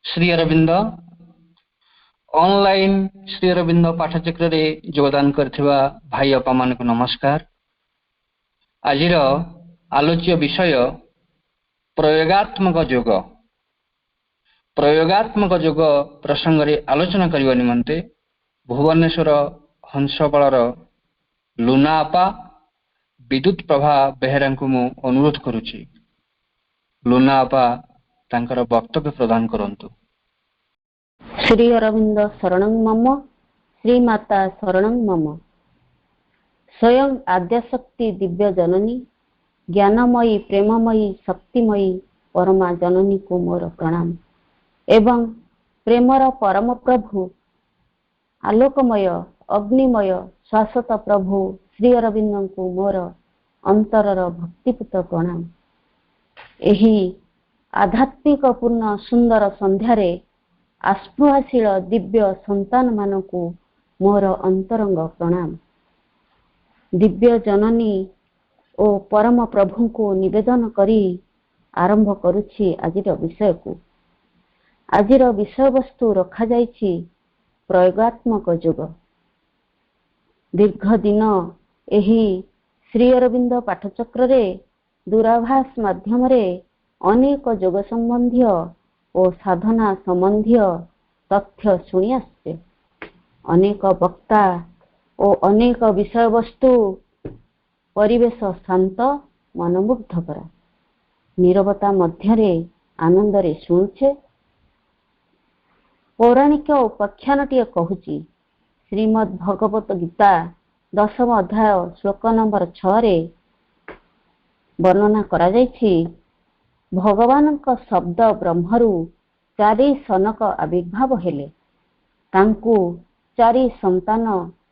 Shri Arvind online Shri Arvind पाठचक्र रे योगदान करथिबा भाई अपा मान को नमस्कार। आजिर आलोच्य विषय प्रयोगात्मक योग। प्रयोगात्मक योग प्रसंग रे आलोचना करबा निमंते भुवनेश्वर हंसपालर लुना अपा विद्युत प्रभा बेहेरा को मु अनुरोध करुछि। लुना अपा तांकर वक्तव्य प्रदान करंतु। श्री अरविंद शरणं मम, श्री माता शरणं मम। स्वयं आद्यशक्ति दिव्य जननी, ज्ञानमयी प्रेममयी शक्तिमयी परमा जननी को मोर प्रणाम एवं प्रेमर परम प्रभु आलोकमय अग्निमय शाश्वत प्रभु श्री अरविंद को मोर अंतरर भक्तिपूत प्रणाम। एही आध्यात्मिक पूर्ण सुंदर संध्यारे आस्पृहाशील दिव्य संतान मानकु मोर अंतरंग प्रणाम। दिव्य जननी ओ परम प्रभु को निवेदन करी आरंभ करुछि आजिर विषय को। आजिर विषय वस्तु रखा जाइछि प्रयोगात्मक योग। दीर्घ दिन एही श्री अरविंद पाठचक्र रे दूराभास माध्यम रे अनेक योग संबंधी और साधना संबंधी तथ्य शुणी आसছে। अनेक वक्ता और अनेक विषय वस्तु परिवेश शांत मनमुग्धकर नीरवता मध्यरे आनंदरे शुणुछे। पौराणिक उपाख्यानटीए कहूची श्रीमद् भगवत गीता 10म अध्याय श्लोक नंबर 6 रे वर्णना करा जाइछि। भगवान का शब्द ब्रह्मरु चारि सनक आविर्भाव हेले। तांकु चारि संतान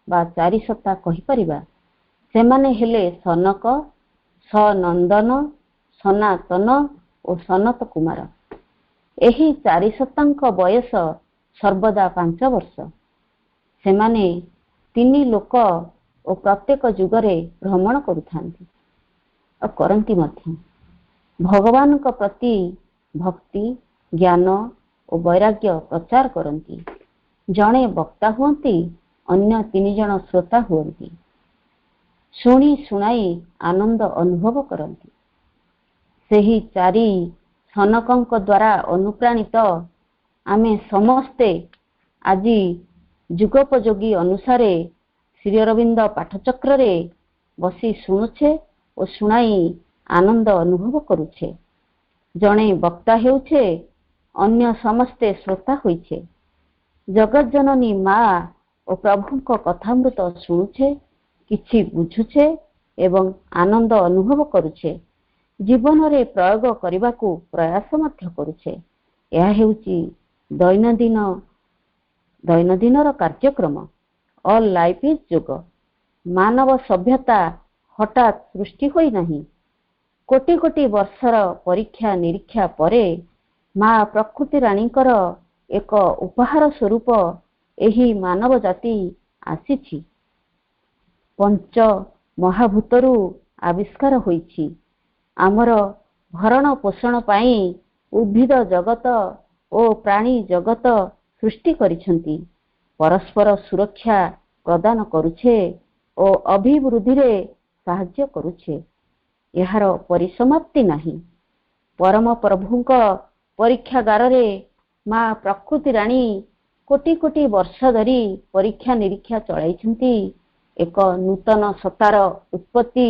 बा चारि सत्ता कहि परिबा। सेमाने हेले सनक, सनंदन, सनातन और सनत कुमार। एही चारि सत्तांक बयस सर्वदा 5 वर्ष। सेमाने 3 लोक और प्रत्येक जुगरे भ्रमण करुथांती और करंती मध्य। भगवान का प्रति भक्ति ज्ञान और वैराग्य प्रचार करती। जड़े वक्ता हुंती, अन्य 3 जन श्रोता हुंती। शुणी शुणाई आनंद अनुभव करती। सेही चारि सनकंक द्वारा अनुप्राणित आमे समस्ते आजी जुगोपयोगी अनुसारे श्री अरविंद पाठचक्र रे बसी शुणुछे और शुणाई आनंद अनुभव करुछे। जड़े वक्ता हेउछे, अन्य समस्ते श्रोता होइछे। जगत जननी माँ और प्रभु को कथामृत शुणुछे, किछि बुझुछे एवं आनंद अनुभव करुछे। जीवन रे प्रयोग करने को प्रयास मध्य करुछे। यह हेउची दैनंदिन कार्यक्रम। ऑल लाइफ इज योग। मानव सभ्यता हठात सृष्टि होई नहीं। कोटि कोटि वर्षर परीक्षा निरीक्षा परे माँ प्रकृति राणीकर एक उपहार स्वरूप एही मानव जाति आसीछि। पंच महाभूतरु आविष्कार होईछि। आमर भरण पोषण पाई उद्भिद जगत और प्राणी जगत सृष्टि करिछंती। परस्पर सुरक्षा प्रदान करुछे और अभिवृद्धि रे साहाय्य करुछे। यार परिसमाप्ति नहीं। परम प्रभुंक परीक्षागार रे माँ प्रकृति राणी कोटि कोटि वर्ष धरी परीक्षा निरीक्षा चलाइछंती। एक नूतन सत्तार उत्पत्ति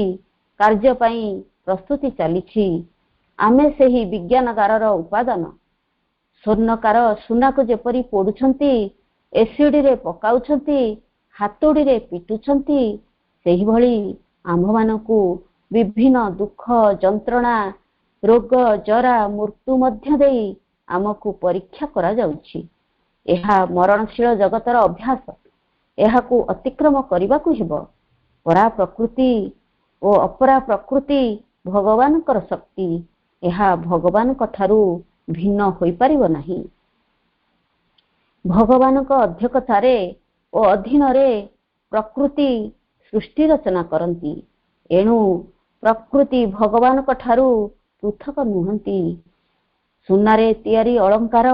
कार्य पाई प्रस्तुति चलीछि। आमे सेही विज्ञानगारर उपादान। स्वर्णकार सुना को जेपरी पोडुछंती, एसिड रे पकाउछंती, हातुड़ी रे पिटुछंती, सेही भली आम्भमानकु विभिन्न दुख जंत्रणा रोग जरा मृत्यु मध्य देई आमको परीक्षा करा जाउछि। एहा मरणशील जगतर अभ्यास। एहाकु अतिक्रम करने को हेब। परा प्रकृति और अपरा प्रकृति भगवान कर शक्ति। एहा भगवान कठारु भिन्न होई परिबो नाही। भगवान का अध्यक्षतारे और अधीन रे प्रकृति सृष्टि रचना करती। एणु प्रकृति भगवान कठारु पृथक नुहंती। सुनारे तैयारी अलंकार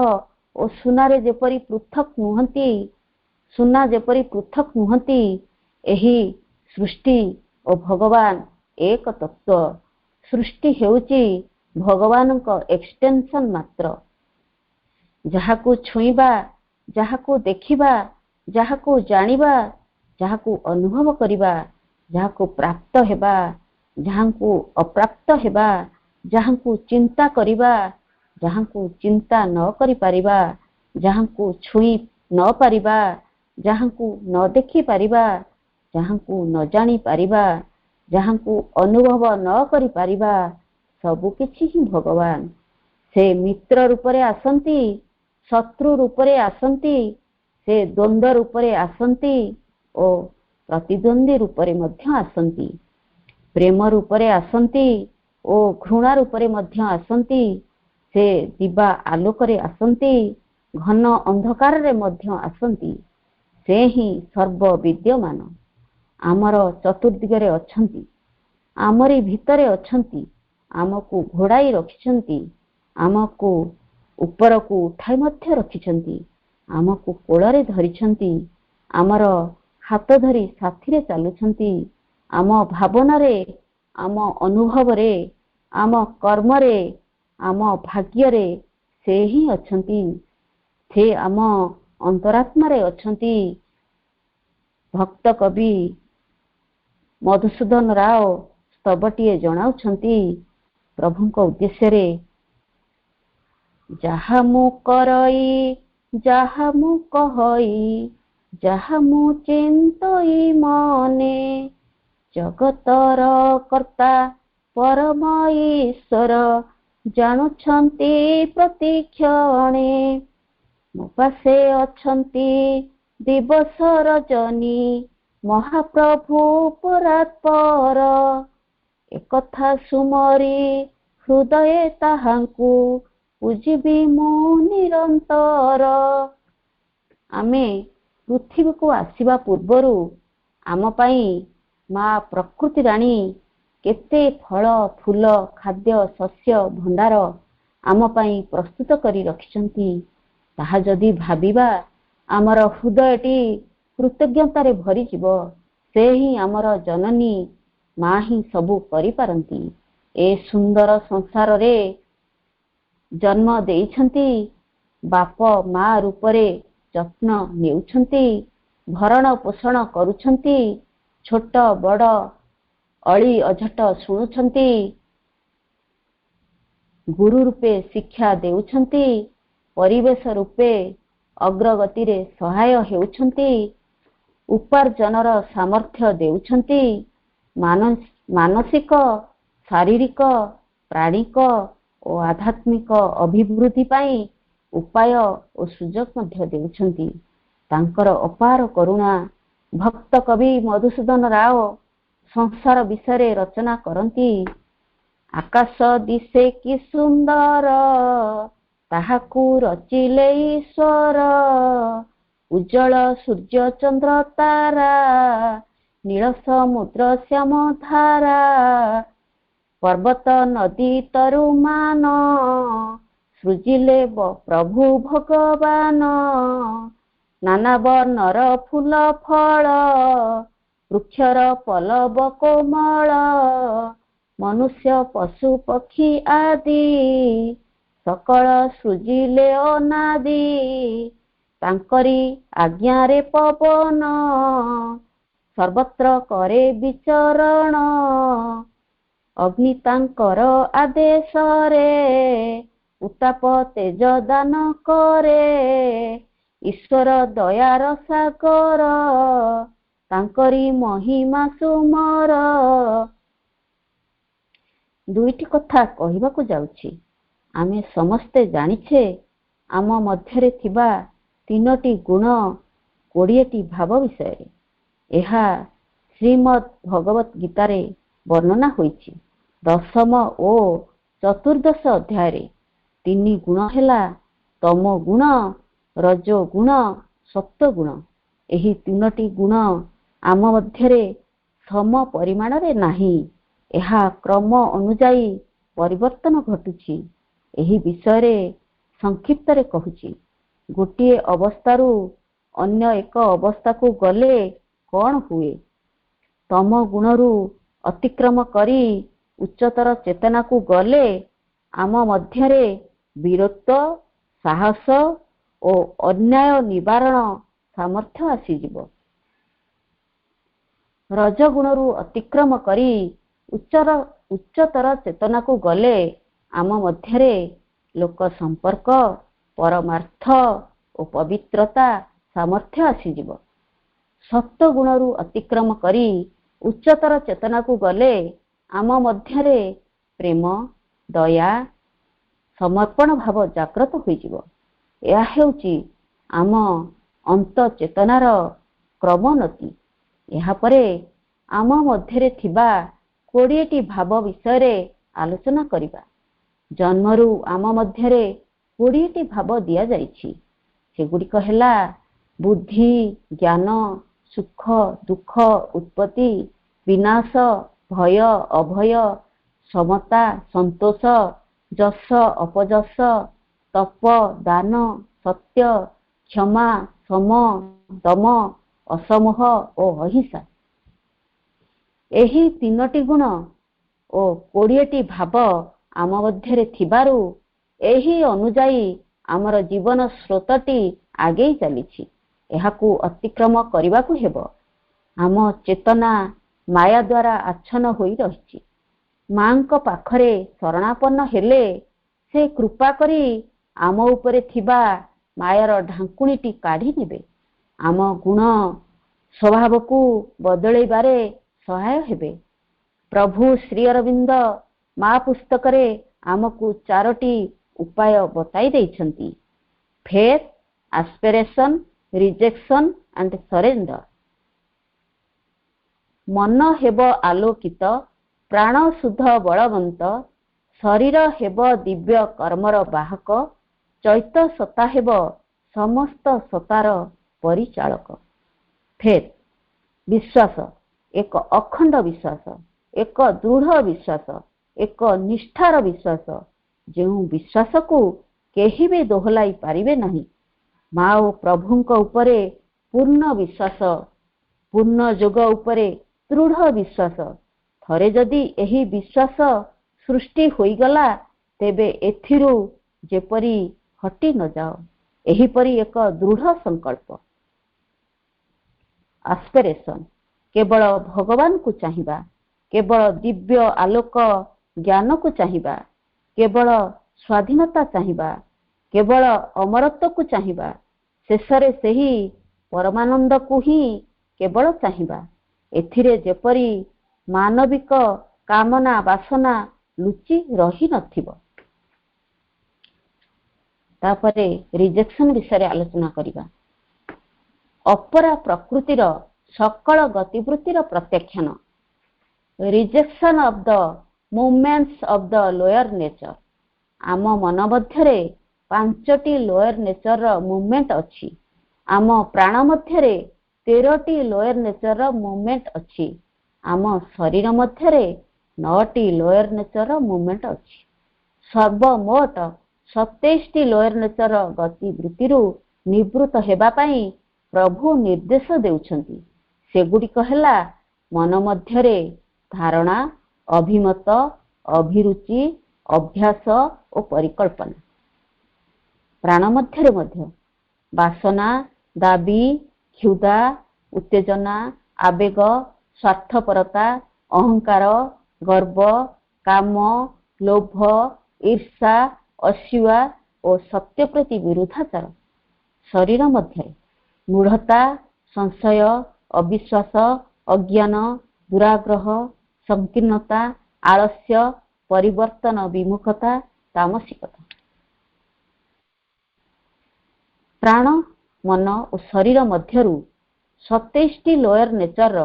ଓ ସୁନାରେ ଯେପରି ପୃଥକ ନୁହନ୍ତି, ସୁନା ଯେପରି ପୃଥକ ନୁହନ୍ତି, ଏହି ସୃଷ୍ଟି ଓ ଭଗବାନ ଏକ ତତ୍ତ୍ୱ। ସୃଷ୍ଟି ହେଉଛି ଭଗବାନଙ୍କ ଏକ୍ସଟେନସନ ମାତ୍ର। ଯାହାକୁ ଛୁଇଁବା, ଯାହାକୁ ଦେଖିବା, ଯାହାକୁ ଜାଣିବା, ଯାହାକୁ ଅନୁଭବ କରିବା, ଯାହାକୁ ପ୍ରାପ୍ତ ହେବା, ଯାହାଙ୍କୁ ଅପ୍ରାପ୍ତ ହେବା, ଯାହାଙ୍କୁ ଚିନ୍ତା କରିବା, ଯାହାଙ୍କୁ ଚିନ୍ତା ନ କରିପାରିବା, ଯାହାଙ୍କୁ ଛୁଇଁ ନ ପାରିବା, ଯାହାଙ୍କୁ ନ ଦେଖିପାରିବା, ଯାହାଙ୍କୁ ନ ଜାଣିପାରିବା, ଯାହାଙ୍କୁ ଅନୁଭବ ନ କରିପାରିବା, ସବୁକିଛି ହିଁ ଭଗବାନ। ସେ ମିତ୍ର ରୂପରେ ଆସନ୍ତି, ଶତ୍ରୁ ରୂପରେ ଆସନ୍ତି, ସେ ଦ୍ୱନ୍ଦ୍ୱ ରୂପରେ ଆସନ୍ତି ଓ ପ୍ରତିଦ୍ୱନ୍ଦ୍ୱୀ ରୂପରେ ମଧ୍ୟ ଆସନ୍ତି। ପ୍ରେମ ରୂପରେ ଆସନ୍ତି ଓ ଘୃଣା ରୂପରେ ମଧ୍ୟ ଆସନ୍ତି। ସେ ଦିବା ଆଲୋକରେ ଆସନ୍ତି, ଘନ ଅନ୍ଧକାରରେ ମଧ୍ୟ ଆସନ୍ତି। ସେ ହିଁ ସର୍ବବିଦ୍ୟମାନ। ଆମର ଚତୁର୍ଦିଗରେ ଅଛନ୍ତି, ଆମରି ଭିତରେ ଅଛନ୍ତି, ଆମକୁ ଘୋଡ଼ାଇ ରଖିଛନ୍ତି, ଆମକୁ ଉପରକୁ ଉଠାଇ ମଧ୍ୟ ରଖିଛନ୍ତି, ଆମକୁ କୋଳରେ ଧରିଛନ୍ତି, ଆମର ହାତ ଧରି ସାଥିରେ ଚାଲୁଛନ୍ତି। ଆମ ଭାବନାରେ, ଆମ ଅନୁଭବରେ, ଆମ କର୍ମରେ, ଆମ ଭାଗ୍ୟରେ ସେ ହିଁ ଅଛନ୍ତି। ସେ ଆମ ଅନ୍ତରାତ୍ମାରେ ଅଛନ୍ତି। ଭକ୍ତ କବି ମଧୁସୂଦନ ରାଓ ସ୍ତବଟିଏ ଜଣାଉଛନ୍ତି ପ୍ରଭୁଙ୍କ ଉଦ୍ଦେଶ୍ୟରେ। ଯାହା ମୁଁ କରଇ, ଯାହା ମୁଁ କହଇ, ଯାହା ମୁଁ ଚିନ୍ତଇ ମନେ, ଜଗତର କର୍ତ୍ତା ପରମ ଈଶ୍ୱର ଜାଣୁଛନ୍ତି ପ୍ରତି କ୍ଷଣେ। ମୋ ପାଶେ ଅଛନ୍ତି ଦିବସ ରଜନୀ, ମହାପ୍ରଭୁ ପରାତ୍ପର। ଏକଥା ସୁମରି ହୃଦୟେ ତାହାଙ୍କୁ, ପୂଜିବି ମୁଁ ନିରନ୍ତର। ଆମେ ପୃଥିବୀକୁ ଆସିବା ପୂର୍ବରୁ ଆମ ପାଇଁ ମା ପ୍ରକୃତି ରାଣୀ କେତେ ଫଳ, ଫୁଲ, ଖାଦ୍ୟ, ଶସ୍ୟ ଭଣ୍ଡାର ଆମ ପାଇଁ ପ୍ରସ୍ତୁତ କରି ରଖିଛନ୍ତି। ତାହା ଯଦି ଭାବିବା, ଆମର ହୃଦୟଟି କୃତଜ୍ଞତାରେ ଭରିଯିବ। ସେ ହିଁ ଆମର ଜନନୀ, ମା ହିଁ ସବୁ କରିପାରନ୍ତି। ଏ ସୁନ୍ଦର ସଂସାରରେ ଜନ୍ମ ଦେଇଛନ୍ତି, ବାପ ମା ରୂପରେ ଯତ୍ନ ନେଉଛନ୍ତି, ଭରଣ ପୋଷଣ କରୁଛନ୍ତି, ଛୋଟ ବଡ଼ ଅଳି ଅଝଟ ଶୁଣୁଛନ୍ତି, ଗୁରୁ ରୂପେ ଶିକ୍ଷା ଦେଉଛନ୍ତି, ପରିବେଶ ରୂପେ ଅଗ୍ରଗତିରେ ସହାୟ ହେଉଛନ୍ତି, ଉପାର୍ଜନର ସାମର୍ଥ୍ୟ ଦେଉଛନ୍ତି, ମାନସିକ, ଶାରୀରିକ, ପ୍ରାଣିକ ଓ ଆଧ୍ୟାତ୍ମିକ ଅଭିବୃଦ୍ଧି ପାଇଁ ଉପାୟ ଓ ସୁଯୋଗ ମଧ୍ୟ ଦେଉଛନ୍ତି। ତାଙ୍କର ଅପାର କରୁଣା। ଭକ୍ତ କବି ମଧୁସୂଦନ ରାଓ ସଂସାର ବିଷୟରେ ରଚନା କରନ୍ତି। ଆକାଶ ଦିଶେ କି ସୁନ୍ଦର, ତାହାକୁ ରଚିଲେ ଈଶ୍ୱର। ଉଜ୍ଜଳ ସୂର୍ଯ୍ୟ ଚନ୍ଦ୍ର ତାରା, ନୀଳ ସମୁଦ୍ର ଶ୍ୟାମ ଧାରା। ପର୍ବତ ନଦୀ ତରୁମାନ, ସୃଜିଲେ ପ୍ରଭୁ ଭଗବାନ। ନାନା ବର୍ଣ୍ଣର ଫୁଲ ଫଳ, ବୃକ୍ଷର ପଲବ କୋମଳ। ମନୁଷ୍ୟ ପଶୁ ପକ୍ଷୀ ଆଦି, ସକଳ ସୃଜିଲେ ଅନାଦି। ତାଙ୍କରି ଆଜ୍ଞାରେ ପବନ, ସର୍ବତ୍ର କରେ ବିଚରଣ। ଅଗ୍ନି ତାଙ୍କର ଆଦେଶରେ, ଉତ୍ତାପ ତେଜ ଦାନ କରେ। ଈଶ୍ୱର ଦୟାର ସାଗର, ତାଙ୍କରି ମହିମା ସୁମର। ଦୁଇଟି କଥା କହିବାକୁ ଯାଉଛି। ଆମେ ସମସ୍ତେ ଜାଣିଛେ ଆମ ମଧ୍ୟରେ ଥିବା 3ଟି ଗୁଣ, 20ଟି ଭାବ ବିଷୟରେ। ଏହା ଶ୍ରୀମଦ୍ ଭଗବତ ଗୀତାରେ ବର୍ଣ୍ଣନା ହୋଇଛି। 10ମ ଓ 14ଦଶ ଅଧ୍ୟାୟରେ। 3 ଗୁଣ ହେଲା ତମୋ ଗୁଣ, ରଜୋ ଗୁଣ, ସତ୍ତ୍ୱ ଗୁଣ। ଏହି 3ଟି ଗୁଣ ଆମ ମଧ୍ୟରେ ସମ ପରିମାଣରେ ନାହିଁ। ଏହା କ୍ରମ ଅନୁଯାୟୀ ପରିବର୍ତ୍ତନ ଘଟୁଛି। ଏହି ବିଷୟରେ ସଂକ୍ଷିପ୍ତରେ କହୁଛି। ଗୋଟିଏ ଅବସ୍ଥାରୁ ଅନ୍ୟ ଏକ ଅବସ୍ଥାକୁ ଗଲେ କ'ଣ ହୁଏ? ତମ ଗୁଣରୁ ଅତିକ୍ରମ କରି ଉଚ୍ଚତର ଚେତନାକୁ ଗଲେ ଆମ ମଧ୍ୟରେ ବୀରତ୍ୱ, ସାହସ ଓ ଅନ୍ୟାୟ ନିବାରଣ ସାମର୍ଥ୍ୟ ଆସିଯିବ। ରଜଗୁଣରୁ ଅତିକ୍ରମ କରି ଉଚ୍ଚତର ଚେତନାକୁ ଗଲେ ଆମ ମଧ୍ୟରେ ଲୋକ ସମ୍ପର୍କ, ପରମାର୍ଥ ଓ ପବିତ୍ରତା ସାମର୍ଥ୍ୟ ଆସିଯିବ। ସତ୍ୱଗୁଣରୁ ଅତିକ୍ରମ କରି ଉଚ୍ଚତର ଚେତନାକୁ ଗଲେ ଆମ ମଧ୍ୟରେ ପ୍ରେମ, ଦୟା, ସମର୍ପଣ ଭାବ ଜାଗ୍ରତ ହୋଇଯିବ। ଏହା ହେଉଛି ଆମ ଅନ୍ତଃଚେତନାର କ୍ରମୋନ୍ନତି। ଏହାପରେ ଆମ ମଧ୍ୟରେ ଥିବା 20ଟି ଭାବ ବିଷୟରେ ଆଲୋଚନା କରିବା। ଜନ୍ମରୁ ଆମ ମଧ୍ୟରେ 20ଟି ଭାବ ଦିଆଯାଇଛି। ସେଗୁଡ଼ିକ ହେଲା ବୁଦ୍ଧି, ଜ୍ଞାନ, ସୁଖ, ଦୁଃଖ, ଉତ୍ପତ୍ତି, ବିନାଶ, ଭୟ, ଅଭୟ, ସମତା, ସନ୍ତୋଷ, ଯଶ, ଅପଯଶ, ତପ, ଦାନ, ସତ୍ୟ, କ୍ଷମା, ସମ, ଦମ, ଅସମୋହ ଓ ଅହିଂସା। ଏହି 3ଟି ଗୁଣ ଓ 20ଟି ଭାବ ଆମ ମଧ୍ୟରେ ଥିବାରୁ ଏହି ଅନୁଯାୟୀ ଆମର ଜୀବନ ସ୍ରୋତଟି ଆଗେଇ ଚାଲିଛି। ଏହାକୁ ଅତିକ୍ରମ କରିବାକୁ ହେବ। ଆମ ଚେତନା ମାୟା ଦ୍ୱାରା ଆଚ୍ଛନ୍ନ ହୋଇ ରହିଛି। ମାଙ୍କ ପାଖରେ ଶରଣାପନ୍ନ ହେଲେ ସେ କୃପା କରି ଆମ ଉପରେ ଥିବା ମାୟାର ଢାଙ୍କୁଣୀଟି କାଢ଼ି ନେବେ। ଆମ ଗୁଣ ସ୍ୱଭାବକୁ ବଦଳେଇବାରେ ସହାୟ ହେବେ। ପ୍ରଭୁ ଶ୍ରୀ ଅରବିନ୍ଦ ମା ପୁସ୍ତକରେ ଆମକୁ 4ଟି ଉପାୟ ବତାଇ ଦେଇଛନ୍ତି: faith, aspiration, rejection and surrender. ମନ ହେବ ଆଲୋକିତ, ପ୍ରାଣ ଶୁଦ୍ଧ ବଳବନ୍ତ, ଶରୀର ହେବ ଦିବ୍ୟ କର୍ମର ବାହକ, ଚୈତ ସତ୍ତା ହେବ ସମସ୍ତ ସତ୍ତାର ପରିଚାଳକ। ଫେଥ୍, ବିଶ୍ୱାସ, ଏକ ଅଖଣ୍ଡ ବିଶ୍ୱାସ, ଏକ ଦୃଢ଼ ବିଶ୍ୱାସ, ଏକ ନିଷ୍ଠାର ବିଶ୍ୱାସ, ଯେଉଁ ବିଶ୍ୱାସକୁ କେହି ବି ଦୋହଲାଇ ପାରିବେ ନାହିଁ। ମା ଓ ପ୍ରଭୁଙ୍କ ଉପରେ ପୂର୍ଣ୍ଣ ବିଶ୍ୱାସ, ପୂର୍ଣ୍ଣ ଯୋଗ ଉପରେ ଦୃଢ଼ ବିଶ୍ୱାସ। ଥରେ ଯଦି ଏହି ବିଶ୍ୱାସ ସୃଷ୍ଟି ହୋଇଗଲା ତେବେ ଏଥିରୁ ଯେପରି ହଟି ନ ଯାଅ। ଏହିପରି ଏକ ଦୃଢ଼ ସଂକଳ୍ପ। ଆସ୍ପିରେସନ୍, କେବଳ ଭଗବାନଙ୍କୁ ଚାହିଁବା, କେବଳ ଦିବ୍ୟ ଆଲୋକ ଜ୍ଞାନକୁ ଚାହିଁବା, କେବଳ ସ୍ୱାଧୀନତା ଚାହିଁବା, କେବଳ ଅମରତ୍ୱକୁ ଚାହିଁବା, ଶେଷରେ ସେହି ପରମାନନ୍ଦକୁ ହିଁ କେବଳ ଚାହିଁବା। ଏଥିରେ ଯେପରି ମାନବିକ କାମନା ବାସନା ଲୁଚି ରହି ନଥିବ। ତାପରେ ରିଜେକ୍ସନ୍ ବିଷୟରେ ଆଲୋଚନା କରିବା। ଅପରା ପ୍ରକୃତିର ସକଳ ଗତିବୃତ୍ତିର ପ୍ରତ୍ୟାଖ୍ୟାନ। Rejection of the movements of the lower nature. ଆମ ମନ ମଧ୍ୟରେ 5ଟି ଲୋୟର ନେଚରର ମୁଭମେଣ୍ଟ ଅଛି। ଆମ ପ୍ରାଣ ମଧ୍ୟରେ 13ଟି ଲୋୟର ନେଚରର ମୁଭମେଣ୍ଟ ଅଛି। ଆମ ଶରୀର ମଧ୍ୟରେ 9ଟି ଲୋୟର ନେଚରର ମୁଭମେଣ୍ଟ ଅଛି। ସର୍ବମୋଟ 27ଟି ଲୋୟର ନେଚରର ଗତିବୃତ୍ତିରୁ ନିବୃତ୍ତ ହେବା ପାଇଁ ପ୍ରଭୁ ନିର୍ଦ୍ଦେଶ ଦେଉଛନ୍ତି। ସେଗୁଡ଼ିକ ହେଲା ମନ ମଧ୍ୟରେ ଧାରଣା, ଅଭିମତ, ଅଭିରୁଚି, ଅଭ୍ୟାସ ଓ ପରିକଳ୍ପନା। ପ୍ରାଣ ମଧ୍ୟରେ ମଧ୍ୟ ବାସନା, ଦାବି, କ୍ଷୁଧା, ଉତ୍ତେଜନା, ଆବେଗ, ସ୍ୱାର୍ଥପରତା, ଅହଙ୍କାର, ଗର୍ବ, କାମ, ଲୋଭ, ଈର୍ଷା, ଅସୂୟା ଓ ସତ୍ୟ ପ୍ରତି ବିରୁଦ୍ଧାଚାର। ଶରୀର ମଧ୍ୟରେ ମୂଢ଼ତା, ସଂଶୟ, ଅବିଶ୍ୱାସ, ଅଜ୍ଞାନ, ଦୁରାଗ୍ରହ, ସଂକୀର୍ଣ୍ଣତା, ଆଳସ୍ୟ, ପରିବର୍ତ୍ତନ ବିମୁଖତା, ତାମସିକତା। ପ୍ରାଣ, ମନ ଓ ଶରୀର ମଧ୍ୟରୁ 27ଟି ଲୋୟର ନେଚରର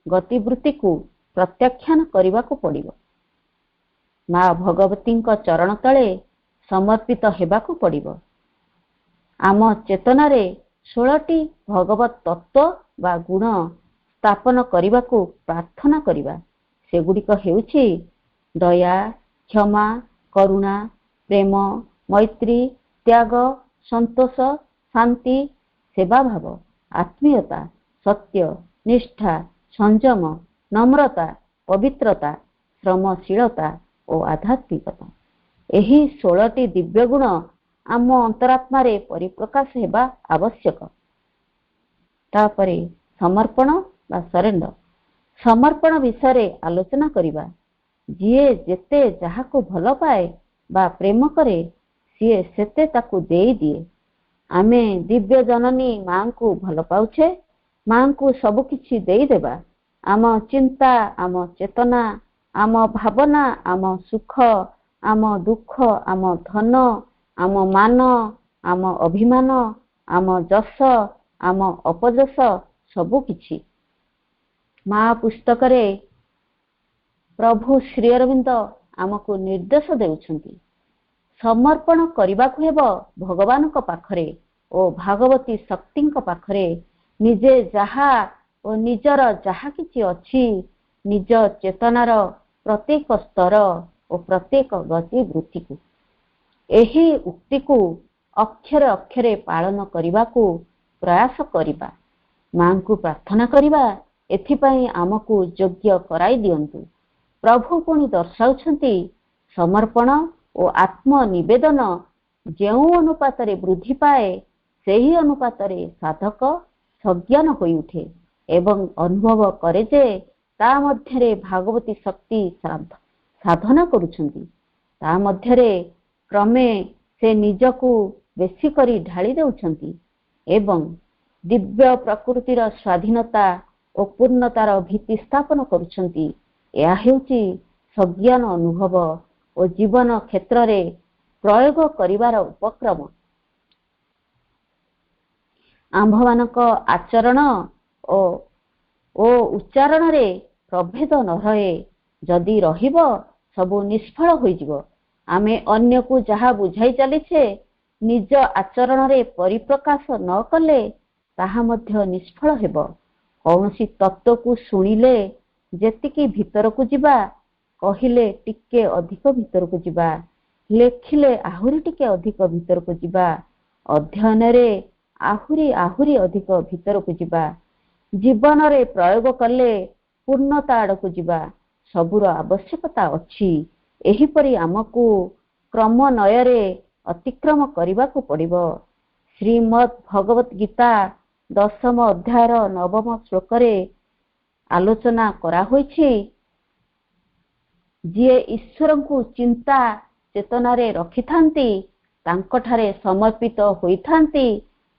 ଗତିବୃତ୍ତିକୁ ପ୍ରତ୍ୟାଖ୍ୟାନ କରିବାକୁ ପଡ଼ିବ। ମା ଭଗବତୀଙ୍କ ଚରଣ ତଳେ ସମର୍ପିତ ହେବାକୁ ପଡ଼ିବ। ଆମ ଚେତନାରେ 16ଟି ଭଗବତ ତତ୍ତ୍ୱ ବା ଗୁଣ ସ୍ଥାପନ କରିବାକୁ ପ୍ରାର୍ଥନା କରିବା। ସେଗୁଡ଼ିକ ହେଉଛି ଦୟା, କ୍ଷମା, କରୁଣା, ପ୍ରେମ, ମୈତ୍ରୀ, ତ୍ୟାଗ, ସନ୍ତୋଷ, ଶାନ୍ତି, ସେବାଭାବ, ଆତ୍ମୀୟତା, ସତ୍ୟ, ନିଷ୍ଠା, ସଂଯମ, ନମ୍ରତା, ପବିତ୍ରତା, ଶ୍ରମଶୀଳତା ଓ ଆଧ୍ୟାତ୍ମିକତା। ଏହି 16ଟି ଦିବ୍ୟ ଗୁଣ ଆମ ଅନ୍ତରାତ୍ମାରେ ପରିପ୍ରକାଶ ହେବା ଆବଶ୍ୟକ। ତାପରେ ସମର୍ପଣ ବା ସରେଣ୍ଡର। ସମର୍ପଣ ବିଷୟରେ ଆଲୋଚନା କରିବା। ଯିଏ ଯେତେ ଯାହାକୁ ଭଲ ପାଏ ବା ପ୍ରେମ କରେ ସିଏ ସେତେ ତାକୁ ଦେଇଦିଏ। ଆମେ ଦିବ୍ୟ ଜନନୀ ମାଙ୍କୁ ଭଲ ପାଉଛେ, ମାଙ୍କୁ ସବୁ କିଛି ଦେଇଦେବା। ଆମ ଚିନ୍ତା, ଆମ ଚେତନା, ଆମ ଭାବନା, ଆମ ସୁଖ, ଆମ ଦୁଃଖ, ଆମ ଧନ, ଆମ ମାନ, ଆମ ଅଭିମାନ, ଆମ ଯଶ, ଆମ ଅପଯଶ, ସବୁ କିଛି ମା ପୁସ୍ତକରେ ପ୍ରଭୁ ଶ୍ରୀ ଅରବିନ୍ଦ ଆମକୁ ନିର୍ଦ୍ଦେଶ ଦେଉଛନ୍ତି। ସମର୍ପଣ କରିବାକୁ ହେବ ଭଗବାନଙ୍କ ପାଖରେ ଓ ଭାଗବତୀ ଶକ୍ତିଙ୍କ ପାଖରେ। ନିଜେ ଯାହା ଓ ନିଜର ଯାହା କିଛି ଅଛି, ନିଜ ଚେତନାର ପ୍ରତ୍ୟେକ ସ୍ତର ଓ ପ୍ରତ୍ୟେକ ଗତିବୃତ୍ତିକୁ। ଏହି ଉକ୍ତିକୁ ଅକ୍ଷରେ ଅକ୍ଷରେ ପାଳନ କରିବାକୁ ପ୍ରୟାସ କରିବା। ମାଙ୍କୁ ପ୍ରାର୍ଥନା କରିବା, ଏଥିପାଇଁ ଆମକୁ ଯୋଗ୍ୟ କରାଇ ଦିଅନ୍ତୁ। ପ୍ରଭୁ ପୁଣି ଦର୍ଶାଉଛନ୍ତି, ସମର୍ପଣ ଓ ଆତ୍ମନିବେଦନ ଯେଉଁ ଅନୁପାତରେ ବୃଦ୍ଧି ପାଏ, ସେହି ଅନୁପାତରେ ସାଧକ ସଜ୍ଞାନ ହୋଇଉଠେ ଏବଂ ଅନୁଭବ କରେ ଯେ ତା ମଧ୍ୟରେ ଭାଗବତୀ ଶକ୍ତି ସାଧନା କରୁଛନ୍ତି। ତା ମଧ୍ୟରେ କ୍ରମେ ସେ ନିଜକୁ ବେଶୀ କରି ଢାଳି ଦେଉଛନ୍ତି ଏବଂ ଦିବ୍ୟ ପ୍ରକୃତିର ସ୍ୱାଧୀନତା ଓ ପୂର୍ଣ୍ଣତାର ଭିତ୍ତି ସ୍ଥାପନ କରୁଛନ୍ତି। ଏହା ହେଉଛି ସଜ୍ଞାନ ଅନୁଭବ ଓ ଜୀବନ କ୍ଷେତ୍ରରେ ପ୍ରୟୋଗ କରିବାର ଉପକ୍ରମ। ଆମ୍ଭମାନଙ୍କ ଆଚରଣ ଓ ଉଚ୍ଚାରଣରେ ପ୍ରଭେଦ ନ ରହେ। ଯଦି ରହିବ, ସବୁ ନିଷ୍ଫଳ ହୋଇଯିବ। ଆମେ ଅନ୍ୟକୁ ଯାହା ବୁଝାଇ ଚାଲିଛେ, ନିଜ ଆଚରଣରେ ପରିପ୍ରକାଶ ନ କଲେ ତାହା ମଧ୍ୟ ନିଷ୍ଫଳ ହେବ। କୌଣସି ତତ୍ତ୍ୱକୁ ଶୁଣିଲେ ଯେତିକି ଭିତରକୁ ଯିବା, କହିଲେ ଟିକେ ଅଧିକ ଭିତରକୁ ଯିବା, ଲେଖିଲେ ଆହୁରି ଟିକେ ଅଧିକ ଭିତରକୁ ଯିବା, ଅଧ୍ୟୟନରେ ଆହୁରି ଅଧିକ ଭିତରକୁ ଯିବା, ଜୀବନରେ ପ୍ରୟୋଗ କଲେ ପୂର୍ଣ୍ଣତା ଆଡ଼କୁ ଯିବା, ସବୁର ଆବଶ୍ୟକତା ଅଛି। ଏହିପରି ଆମକୁ କ୍ରମନ୍ୱୟରେ ଅତିକ୍ରମ କରିବାକୁ ପଡ଼ିବ। ଶ୍ରୀମଦ୍ ଭଗବତ୍ ଗୀତା 10ମ ଅଧ୍ୟାୟର 9ମ ଶ୍ଲୋକରେ ଆଲୋଚନା କରାହୋଇଛି, ଯିଏ ଈଶ୍ୱରଙ୍କୁ ଚିନ୍ତା ଚେତନାରେ ରଖିଥାନ୍ତି, ତାଙ୍କଠାରେ ସମର୍ପିତ ହୋଇଥାନ୍ତି,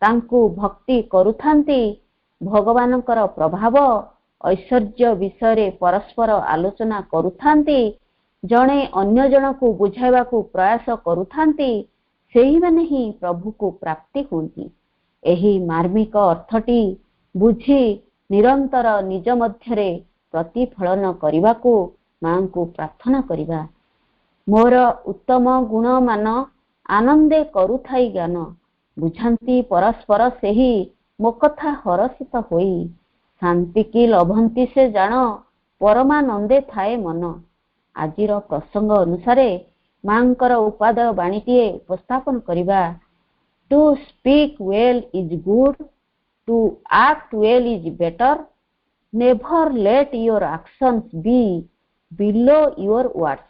ତାଙ୍କୁ ଭକ୍ତି କରୁଥାନ୍ତି, ଭଗବାନଙ୍କର ପ୍ରଭାବ ଐଶ୍ୱର୍ଯ୍ୟ ବିଷୟରେ ପରସ୍ପର ଆଲୋଚନା କରୁଥାନ୍ତି, ଜଣେ ଅନ୍ୟ ଜଣକୁ ବୁଝାଇବାକୁ ପ୍ରୟାସ କରୁଥାନ୍ତି, ସେହିମାନେ ହିଁ ପ୍ରଭୁକୁ ପ୍ରାପ୍ତି ହୁଅନ୍ତି। ଏହି ମାର୍ମିକ ଅର୍ଥଟି ବୁଝି ନିରନ୍ତର ନିଜ ମଧ୍ୟରେ ପ୍ରତିଫଳନ କରିବାକୁ ମାଙ୍କୁ ପ୍ରାର୍ଥନା କରିବା। ମୋର ଉତ୍ତମ ଗୁଣମାନ ଆନନ୍ଦେ କରୁଥାଇ ଜ୍ଞାନ, ବୁଝାନ୍ତି ପରସ୍ପର ସେହି ମୋ କଥା ହରଷିତ ହୋଇ, ଶାନ୍ତି କି ଲଭନ୍ତି ସେ ଜାଣ, ପରମାନନ୍ଦେ ଥାଏ ମନ। ଆଜିର ପ୍ରସଙ୍ଗ ଅନୁସାରେ ମାଙ୍କର ଉପାଦେୟ ବାଣୀଟିଏ ଉପସ୍ଥାପନ କରିବା। To speak well is good, to act well is better, never let your actions be below your words.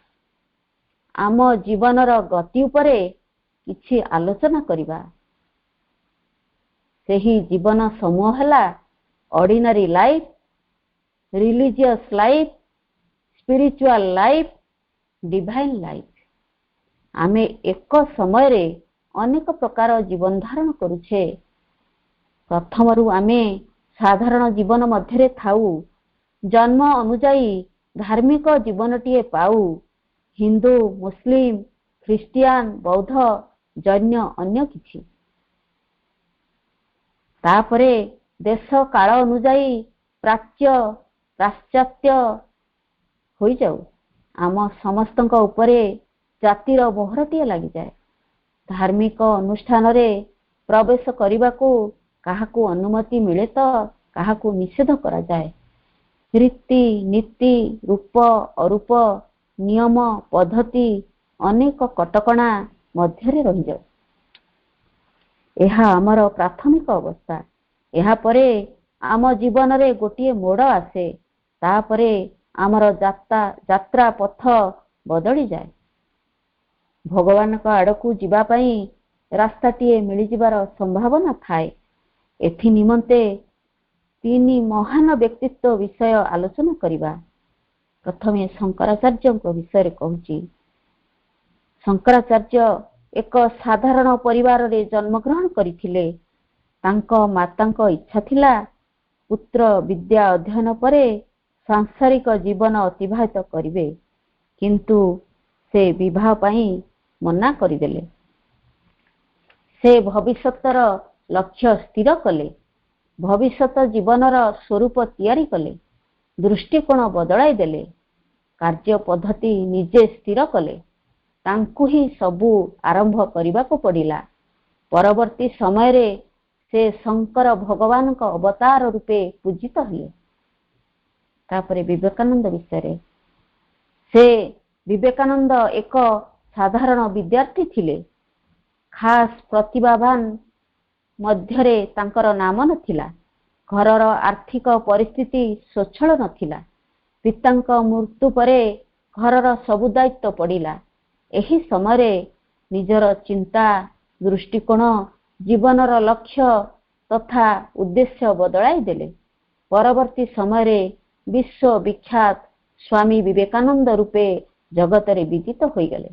ଆମ ଜୀବନର ଗତି ଉପରେ କିଛି ଆଲୋଚନା କରିବା। ସେହି ଜୀବନ ସମୂହ ହେଲା ordinary life, religious life, spiritual life, divine life. ଆମେ ଏକ ସମୟରେ ଅନେକ ପ୍ରକାର ଜୀବନ ଧାରଣ କରୁଛେ। ପ୍ରଥମରୁ ଆମେ ସାଧାରଣ ଜୀବନ ମଧ୍ୟରେ ଥାଉ, ଜନ୍ମ ଅନୁଯାୟୀ ଧାର୍ମିକ ଜୀବନଟିଏ ପାଉ, ହିନ୍ଦୁ, ମୁସଲିମ, ଖ୍ରୀଷ୍ଟିଆନ, ବୌଦ୍ଧ, ଜୈନ, ଅନ୍ୟ କିଛି। ତାପରେ ଦେଶ କାଳ ଅନୁଯାୟୀ ପାଶ୍ଚାତ୍ୟ ହୋଇଯାଉ। ଆମ ସମସ୍ତଙ୍କ ଉପରେ ଜାତିର ମୋହରଟିଏ ଲାଗିଯାଏ। ଧାର୍ମିକ ଅନୁଷ୍ଠାନରେ ପ୍ରବେଶ କରିବାକୁ କାହାକୁ ଅନୁମତି ମିଳେ ତ କାହାକୁ ନିଷେଧ କରାଯାଏ। ରୀତି ନୀତି, ରୂପ ଅରୂପ, ନିୟମ ପଦ୍ଧତି ଅନେକ କଟକଣା ମଧ୍ୟରେ ରହିଯାଉ। ଏହା ଆମର ପ୍ରାଥମିକ ଅବସ୍ଥା। ଏହାପରେ ଆମ ଜୀବନରେ ଗୋଟିଏ ମୋଡ଼ ଆସେ। ତାପରେ ଆମର ଯାତ୍ରା ପଥ ବଦଳିଯାଏ। ଭଗବାନଙ୍କ ଆଡ଼କୁ ଯିବା ପାଇଁ ରାସ୍ତାଟିଏ ମିଳିଯିବାର ସମ୍ଭାବନା ଥାଏ। ଏଥି ନିମନ୍ତେ 3 ମହାନ ବ୍ୟକ୍ତିତ୍ୱ ବିଷୟ ଆଲୋଚନା କରିବା। ପ୍ରଥମେ ଶଙ୍କରାଚାର୍ଯ୍ୟଙ୍କ ବିଷୟରେ କହୁଛି। ଶଙ୍କରାଚାର୍ଯ୍ୟ ଏକ ସାଧାରଣ ପରିବାରରେ ଜନ୍ମଗ୍ରହଣ କରିଥିଲେ। ତାଙ୍କ ମାତାଙ୍କ ଇଚ୍ଛା ଥିଲା ପୁତ୍ର ବିଦ୍ୟା ଅଧ୍ୟୟନ ପରେ ସାଂସାରିକ ଜୀବନ ଅତିବାହିତ କରିବେ, କିନ୍ତୁ ସେ ବିବାହ ପାଇଁ ମନା କରିଦେଲେ। ସେ ଭବିଷ୍ୟତର ଲକ୍ଷ୍ୟ ସ୍ଥିର କଲେ, ଭବିଷ୍ୟତ ଜୀବନର ସ୍ୱରୂପ ତିଆରି କଲେ, ଦୃଷ୍ଟିକୋଣ ବଦଳାଇ ଦେଲେ, କାର୍ଯ୍ୟ ପଦ୍ଧତି ନିଜେ ସ୍ଥିର କଲେ। ତାଙ୍କୁ ହିଁ ସବୁ ଆରମ୍ଭ କରିବାକୁ ପଡ଼ିଲା। ପରବର୍ତ୍ତୀ ସମୟରେ ସେ ଶଙ୍କର ଭଗବାନଙ୍କ ଅବତାର ରୂପେ ପୂଜିତ ହେଲେ। ତାପରେ ବିବେକାନନ୍ଦ ବିଷୟରେ। ସେ ବିବେକାନନ୍ଦ ଏକ ସାଧାରଣ ବିଦ୍ୟାର୍ଥୀ ଥିଲେ। ଖାସ୍ ପ୍ରତିଭାବାନ ମଧ୍ୟରେ ତାଙ୍କର ନାମ ନଥିଲା। ଘରର ଆର୍ଥିକ ପରିସ୍ଥିତି ସ୍ୱଚ୍ଛଳ ନଥିଲା। ପିତାଙ୍କ ମୃତ୍ୟୁ ପରେ ଘରର ସବୁ ଦାୟିତ୍ୱ ପଡ଼ିଲା। ଏହି ସମୟରେ ନିଜର ଚିନ୍ତା, ଦୃଷ୍ଟିକୋଣ, ଜୀବନର ଲକ୍ଷ୍ୟ ତଥା ଉଦ୍ଦେଶ୍ୟ ବଦଳାଇ ଦେଲେ। ପରବର୍ତ୍ତୀ ସମୟରେ ବିଶ୍ୱବିଖ୍ୟାତ ସ୍ୱାମୀ ବିବେକାନନ୍ଦ ରୂପେ ଜଗତରେ ବିଦିତ ହୋଇଗଲେ।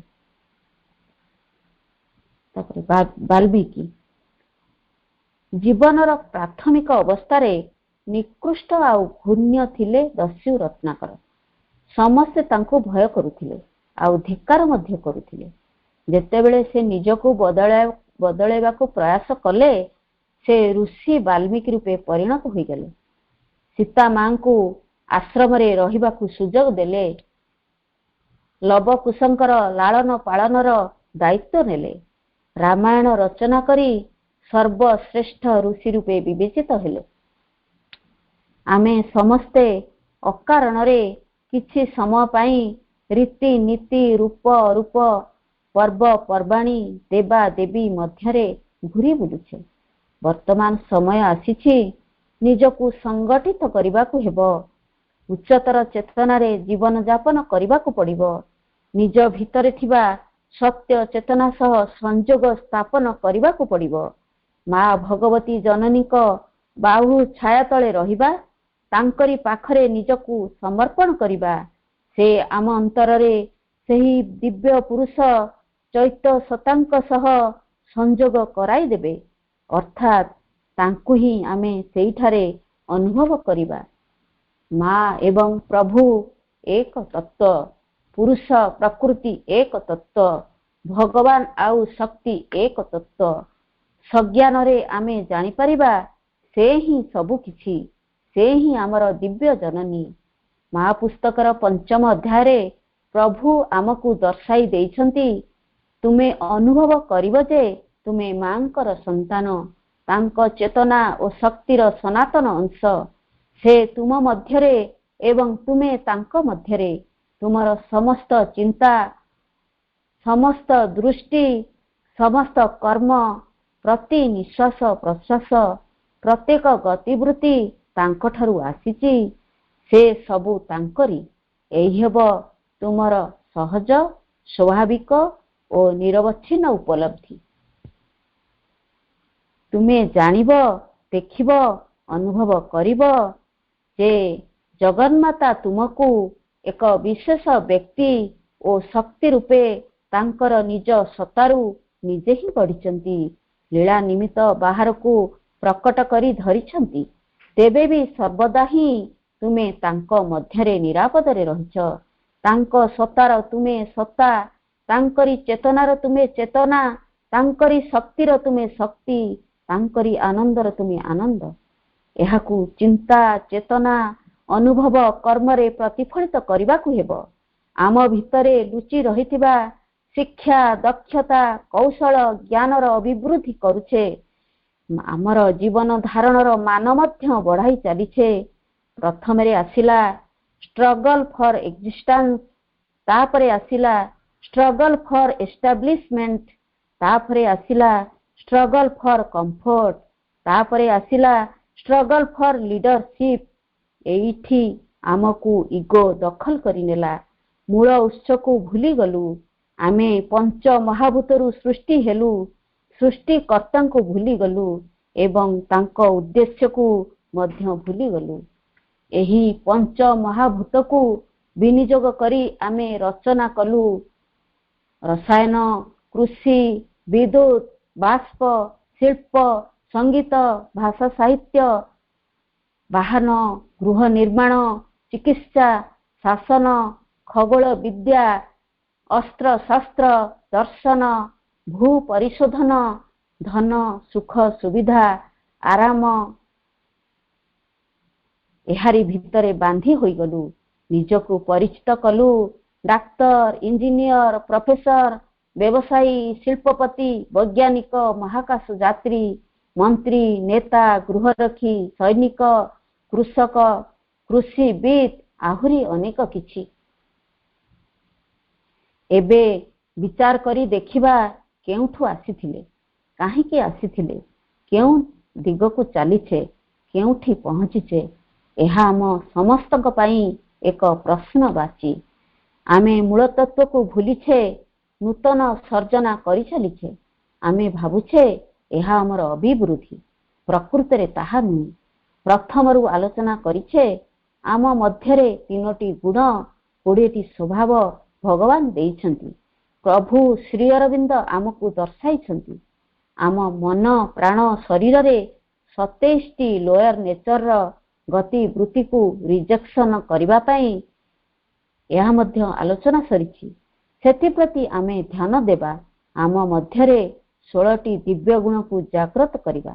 ତାପରେ ବାଲ୍ମୀକି। ଜୀବନର ପ୍ରାଥମିକ ଅବସ୍ଥାରେ ନିକୃଷ୍ଟ ଆଉ ଘୃଣ୍ୟ ଥିଲେ ଦସ୍ୟୁ ରତ୍ନାକର। ସମସ୍ତେ ତାଙ୍କୁ ଭୟ କରୁଥିଲେ ଆଉ ଧିକ୍କାର ମଧ୍ୟ କରୁଥିଲେ। ଯେତେବେଳେ ସେ ନିଜକୁ ବଦଳାଇବାକୁ ପ୍ରୟାସ କଲେ, ସେ ଋଷି ବାଲ୍ମୀକି ରୂପେ ପରିଣତ ହୋଇଗଲେ। ସୀତା ମାଙ୍କୁ ଆଶ୍ରମରେ ରହିବାକୁ ସୁଯୋଗ ଦେଲେ। ଲବକୁଶଙ୍କର ଲାଳନ ପାଳନର ଦାୟିତ୍ୱ ନେଲେ। ରାମାୟଣ ରଚନା କରି ସର୍ବଶ୍ରେଷ୍ଠ ଋଷି ରୂପେ ବିବେଚିତ ହେଲେ। ଆମେ ସମସ୍ତେ ଅକାରଣରେ କିଛି ସମୟ ପାଇଁ ରୀତିନୀତି, ରୂପ ଅରୂପ, ପର୍ବପର୍ବାଣୀ, ଦେବା ଦେବୀ ମଧ୍ୟରେ ଘୁରି ବୁଲୁଛେ। ବର୍ତ୍ତମାନ ସମୟ ଆସିଛି ନିଜକୁ ସଂଗଠିତ କରିବାକୁ ହେବ। ଉଚ୍ଚତର ଚେତନାରେ ଜୀବନଯାପନ କରିବାକୁ ପଡ଼ିବ। ନିଜ ଭିତରେ ଥିବା ସତ୍ୟ ଚେତନା ସହ ସଂଯୋଗ ସ୍ଥାପନ କରିବାକୁ ପଡ଼ିବ। ମା ଭଗବତୀ ଜନନୀଙ୍କ ବାହୁ ଛାୟା ତଳେ ରହିବା, ତାଙ୍କରି ପାଖରେ ନିଜକୁ ସମର୍ପଣ କରିବା। ସେ ଆମ ଅନ୍ତରରେ ସେହି ଦିବ୍ୟ ପୁରୁଷ ଚୈତନ୍ୟଙ୍କ ସହ ସଂଯୋଗ କରାଇ ଦେବେ, ଅର୍ଥାତ୍ ତାଙ୍କୁ ହିଁ ଆମେ ସେଇଠାରେ ଅନୁଭବ କରିବା। ମା ଏବଂ ପ୍ରଭୁ ଏକ ତତ୍ତ୍ୱ, ପୁରୁଷ ପ୍ରକୃତି ଏକ ତତ୍ତ୍ୱ, ଭଗବାନ ଆଉ ଶକ୍ତି ଏକ ତତ୍ତ୍ୱ। ସଜ୍ଞାନରେ ଆମେ ଜାଣିପାରିବା ସେ ହିଁ ସବୁ କିଛି, ସେ ହିଁ ଆମର ଦିବ୍ୟ ଜନନୀ। ମହାପୁସ୍ତକର 5ମ ଅଧ୍ୟାୟରେ ପ୍ରଭୁ ଆମକୁ ଦର୍ଶାଇ ଦେଇଛନ୍ତି, ତୁମେ ଅନୁଭବ କରିବ ଯେ ତୁମେ ମାଙ୍କର ସନ୍ତାନ, ତାଙ୍କ ଚେତନା ଓ ଶକ୍ତିର ସନାତନ ଅଂଶ। ସେ ତୁମ ମଧ୍ୟରେ ଏବଂ ତୁମେ ତାଙ୍କ ମଧ୍ୟରେ। ତୁମର ସମସ୍ତ ଚିନ୍ତା, ସମସ୍ତ ଦୃଷ୍ଟି, ସମସ୍ତ କର୍ମ, ପ୍ରତି ନିଶ୍ୱାସ ପ୍ରଶ୍ୱାସ, ପ୍ରତ୍ୟେକ ଗତିବୃତ୍ତି ତାଙ୍କଠାରୁ ଆସିଛି। ସେ ସବୁ ତାଙ୍କରି। ଏହି ହେବ ତୁମର ସହଜ, ସ୍ୱାଭାବିକ ଓ ନିରବଚ୍ଛିନ୍ନ ଉପଲବ୍ଧି। ତୁମେ ଜାଣିବ, ଦେଖିବ, ଅନୁଭବ କରିବ ଯେ ଜଗନ୍ମାତା ତୁମକୁ ଏକ ବିଶେଷ ବ୍ୟକ୍ତି ଓ ଶକ୍ତି ରୂପେ ତାଙ୍କର ନିଜ ସତ୍ତାରୁ ନିଜେ ହିଁ ଗଢ଼ିଛନ୍ତି। ଲୀଳା ନିମିତ୍ତ ବାହାରକୁ ପ୍ରକଟ କରି ଧରିଛନ୍ତି। ତେବେ ବି ସର୍ବଦା ହିଁ ତୁମେ ତାଙ୍କ ମଧ୍ୟରେ ନିରାପଦରେ ରହିଛ। ତାଙ୍କ ସତ୍ତାର ତୁମେ ସତ୍ତା, ତାଙ୍କରି ଚେତନାର ତୁମେ ଚେତନା, ତାଙ୍କରି ଶକ୍ତିର ତୁମେ ଶକ୍ତି, ତାଙ୍କରି ଆନନ୍ଦର ତୁମେ ଆନନ୍ଦ। ଏହାକୁ ଚିନ୍ତା, ଚେତନା, ଅନୁଭବ, କର୍ମରେ ପ୍ରତିଫଳିତ କରିବାକୁ ହେବ। ଆମ ଭିତରେ ଲୁଚି ରହିଥିବା ଶିକ୍ଷା, ଦକ୍ଷତା, କୌଶଳ, ଜ୍ଞାନର ଅଭିବୃଦ୍ଧି କରୁଛେ। ଆମର ଜୀବନ ଧାରଣର ମାନ ମଧ୍ୟ ବଢ଼ାଇ ଚାଲିଛେ। ପ୍ରଥମରେ ଆସିଲା ଷ୍ଟ୍ରଗଲ ଫର ଏକ୍ଜିଷ୍ଟାନ୍ସ, ତାପରେ ଆସିଲା ଷ୍ଟ୍ରଗଲ ଫର ଏଷ୍ଟାବ୍ଲିଶମେଣ୍ଟ, ତାପରେ ଆସିଲା ଷ୍ଟ୍ରଗଲ ଫର କମ୍ଫର୍ଟ, ତାପରେ ଆସିଲା ଷ୍ଟ୍ରଗଲ ଫର ଲିଡରସିପ। ଏଇଠି ଆମକୁ ଇଗୋ ଦଖଲ କରିନେଲା। ମୂଳ ଉତ୍ସକୁ ଭୁଲିଗଲୁ। ଆମେ ପଞ୍ଚ ମହାଭୂତରୁ ସୃଷ୍ଟି ହେଲୁ, ସୃଷ୍ଟିକର୍ତ୍ତାଙ୍କୁ ଭୁଲିଗଲୁ ଏବଂ ତାଙ୍କ ଉଦ୍ଦେଶ୍ୟକୁ ମଧ୍ୟ ଭୁଲିଗଲୁ। ଏହି ପଞ୍ଚ ମହାଭୂତକୁ ବିନିଯୋଗ କରି ଆମେ ରଚନା କଲୁ ରସାୟନ, କୃଷି, ବିଦ୍ୟୁତ, ବାଷ୍ପ, ଶିଳ୍ପ, ସଙ୍ଗୀତ, ଭାଷା, ସାହିତ୍ୟ, ବାହନ, ଗୃହ ନିର୍ମାଣ, ଚିକିତ୍ସା, ଶାସନ, ଖଗୋଳ ବିଦ୍ୟା, ଅସ୍ତ୍ରଶସ୍ତ୍ର, ଦର୍ଶନ, ଭୂ ପରିଶୋଧନ, ଧନ, ସୁଖ, ସୁବିଧା, ଆରାମ। ଏହାରି ଭିତରେ ବାନ୍ଧି ହୋଇଗଲୁ। ନିଜକୁ ପରିଚିତ କଲୁ ଡାକ୍ତର, ଇଞ୍ଜିନିୟର, ପ୍ରଫେସର, ବ୍ୟବସାୟୀ, ଶିଳ୍ପପତି, ବୈଜ୍ଞାନିକ, ମହାକାଶ ଯାତ୍ରୀ, ମନ୍ତ୍ରୀ, ନେତା, ଗୃହରକ୍ଷୀ, ସୈନିକ, କୃଷକ, କୃଷିବିତ୍, ଆହୁରି ଅନେକ କିଛି। ଏବେ ବିଚାର କରି ଦେଖିବା କେଉଁଠୁ ଆସିଥିଲେ, କାହିଁକି ଆସିଥିଲେ, କେଉଁ ଦିଗକୁ ଚାଲିଛେ, କେଉଁଠି ପହଞ୍ଚିଛେ? ଏହା ଆମ ସମସ୍ତଙ୍କ ପାଇଁ ଏକ ପ୍ରଶ୍ନବାଚୀ। ଆମେ ମୂଳତତ୍ତ୍ୱକୁ ଭୁଲିଛେ, ନୂତନ ସର୍ଜନା କରିଚାଲିଛେ। ଆମେ ଭାବୁଛେ ଏହା ଆମର ଅଭିବୃଦ୍ଧି, ପ୍ରକୃତରେ ତାହା ନୁହେଁ। ପ୍ରଥମରୁ ଆଲୋଚନା କରିଛେ, ଆମ ମଧ୍ୟରେ 3ଟି ଗୁଣ, 20ଟି ସ୍ୱଭାବ ଭଗବାନ ଦେଇଛନ୍ତି। ପ୍ରଭୁ ଶ୍ରୀ ଅରବିନ୍ଦ ଆମକୁ ଦର୍ଶାଇଛନ୍ତି। ଆମ ମନ, ପ୍ରାଣ, ଶରୀରରେ 27ଟି ଲୋୟର ନେଚରର ଗତିବୃତ୍ତିକୁ ରିଜେକ୍ସନ କରିବା ପାଇଁ ଏହା ମଧ୍ୟ ଆଲୋଚନା ସରିଛି। ସେଥିପ୍ରତି ଆମେ ଧ୍ୟାନ ଦେବା। ଆମ ମଧ୍ୟରେ 16ଟି ଦିବ୍ୟ ଗୁଣକୁ ଜାଗ୍ରତ କରିବା।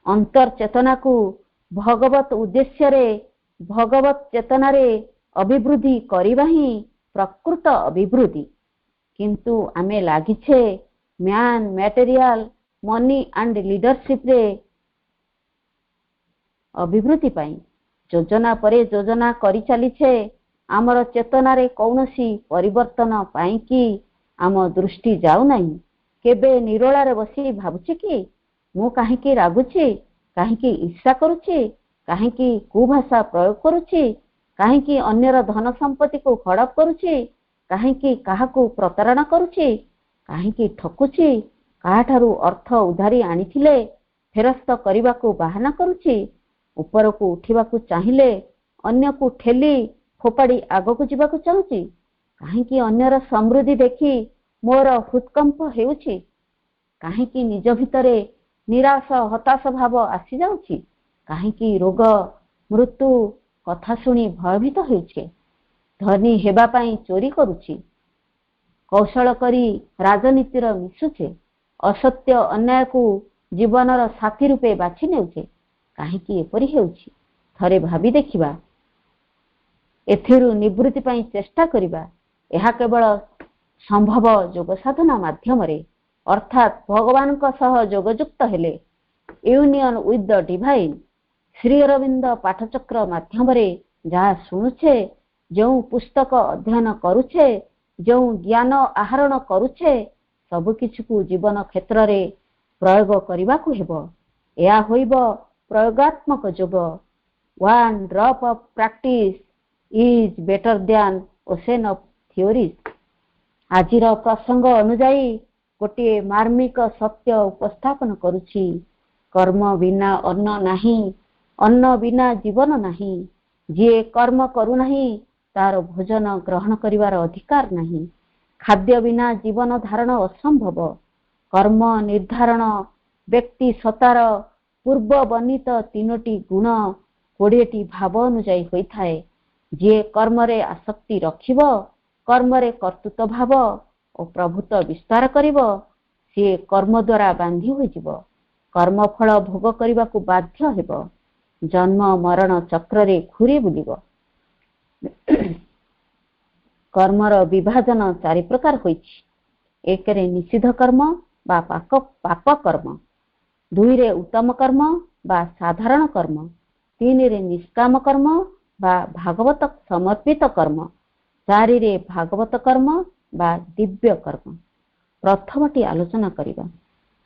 ଅନ୍ତର୍ଚେତନାକୁ ଭଗବତ ଉଦ୍ଦେଶ୍ୟରେ, ଭଗବତ ଚେତନାରେ ଅଭିବୃଦ୍ଧି କରିବା ହିଁ ପ୍ରକୃତ ଅଭିବୃଦ୍ଧି। କିନ୍ତୁ ଆମେ ଲାଗିଛେ ମ୍ୟାନ, ମ୍ୟାଟେରିଆଲ, ମନି ଆଣ୍ଡ ଲିଡରସିପରେ ଅଭିବୃଦ୍ଧି ପାଇଁ ଯୋଜନା ପରେ ଯୋଜନା କରିଚାଲିଛେ। ଆମର ଚେତନାରେ କୌଣସି ପରିବର୍ତ୍ତନ ପାଇଁକି ଆମ ଦୃଷ୍ଟି ଯାଉନାହିଁ। କେବେ ନିରୋଳାରେ ବସି ଭାବୁଛି କି ମୁଁ କାହିଁକି ରାଗୁଛି, କାହିଁକି ଈର୍ଷା କରୁଛି, କାହିଁକି କୁଭାଷା ପ୍ରୟୋଗ କରୁଛି, କାହିଁକି ଅନ୍ୟର ଧନ ସମ୍ପତ୍ତିକୁ ହଡପ କରୁଛି, କାହିଁକି କାହାକୁ ପ୍ରତାରଣା କରୁଛି, କାହିଁକି ଠକୁଛି, କାହାଠାରୁ ଅର୍ଥ ଉଧାରି ଆଣିଥିଲେ ଫେରସ୍ତ କରିବାକୁ ବାହାନା କରୁଛି, ଉପରକୁ ଉଠିବାକୁ ଚାହିଁଲେ ଅନ୍ୟକୁ ଠେଲି ଫୋପାଡ଼ି ଆଗକୁ ଯିବାକୁ ଚାହୁଁଛି, କାହିଁକି ଅନ୍ୟର ସମୃଦ୍ଧି ଦେଖି ମୋର ହୃତ୍କମ୍ପ ହେଉଛି, କାହିଁକି ନିଜ ଭିତରେ ନିରାଶ ହତାଶ ଭାବ ଆସିଯାଉଛି, କାହିଁକି ରୋଗ ମୃତ୍ୟୁ କଥା ଶୁଣି ଭୟଭୀତ ହେଉଛି, ଧନୀ ହେବା ପାଇଁ ଚୋରି କରୁଛି, କୌଶଳ କରି ରାଜନୀତିର ମିଶୁଛେ, ଅସତ୍ୟ ଅନ୍ୟାୟକୁ ଜୀବନର ସାଥୀ ରୂପେ ବାଛି ନେଉଛେ, କାହିଁକି ଏପରି ହେଉଛି? ଥରେ ଭାବି ଦେଖିବା। ଏଥିରୁ ନିବୃତ୍ତି ପାଇଁ ଚେଷ୍ଟା କରିବା। ଏହା କେବଳ ସମ୍ଭବ ଯୋଗ ସାଧନା ମାଧ୍ୟମରେ, ଅର୍ଥାତ୍ ଭଗବାନଙ୍କ ସହ ଯୋଗଯୁକ୍ତ ହେଲେ, union with the divine. Sri Aurobindo ପାଠଚକ୍ର ମାଧ୍ୟମରେ ଯାହା ଶୁଣୁଛେ, ଯେଉଁ ପୁସ୍ତକ ଅଧ୍ୟୟନ କରୁଛେ, ଯେଉଁ ଜ୍ଞାନ ଆହରଣ କରୁଛେ, ସବୁକିଛିକୁ ଜୀବନ କ୍ଷେତ୍ରରେ ପ୍ରୟୋଗ କରିବାକୁ ହେବ। ଏହା ହୋଇବ ପ୍ରୟୋଗାତ୍ମକ ଯୋଗ। One drop of practice is better than ocean of theories. ଆଜିର ପ୍ରସଙ୍ଗ ଅନୁଯାୟୀ ଗୋଟିଏ ମାର୍ମିକ ସତ୍ୟ ଉପସ୍ଥାପନ କରୁଛି। କର୍ମ ବିନା ଅନ୍ନ ନାହିଁ, ଅନ୍ନ ବିନା ଜୀବନ ନାହିଁ। ଯିଏ କର୍ମ କରୁନାହିଁ ତାର ଭୋଜନ ଗ୍ରହଣ କରିବାର ଅଧିକାର ନାହିଁ। ଖାଦ୍ୟ ବିନା ଜୀବନ ଧାରଣ ଅସମ୍ଭବ। କର୍ମ ନିର୍ଦ୍ଧାରଣ ବ୍ୟକ୍ତି ସତ୍ତାର ପୂର୍ବ ବର୍ଣ୍ଣିତ 3ଟି ଗୁଣ 20ଟି ଭାବ ଅନୁଯାୟୀ ହୋଇଥାଏ। ଯିଏ କର୍ମରେ ଆସକ୍ତି ରଖିବ, କର୍ମରେ କର୍ତ୍ତୃତ୍ୱ ଭାବ ଓ ପ୍ରଭୁତ୍ୱ ବିସ୍ତାର କରିବ, ସିଏ କର୍ମ ଦ୍ୱାରା ବାନ୍ଧି ହୋଇଯିବ, କର୍ମଫଳ ଭୋଗ କରିବାକୁ ବାଧ୍ୟ ହେବ, ଜନ୍ମ ମରଣ ଚକ୍ରରେ ଘୂରି ବୁଲିବ। କର୍ମର ବିଭାଜନ 4 ପ୍ରକାର ହୋଇଛି। 1ରେ ନିଷିଦ୍ଧ କର୍ମ ବା ପାପ କର୍ମ, 2ରେ ଉତ୍ତମ କର୍ମ ବା ସାଧାରଣ କର୍ମ, 3ରେ ନିଷ୍କାମ କର୍ମ ବା ଭାଗବତ ସମର୍ପିତ କର୍ମ, 4ରେ ଭାଗବତ କର୍ମ ବା ଦିବ୍ୟ କର୍ମ। ପ୍ରଥମଟି ଆଲୋଚନା କରିବା।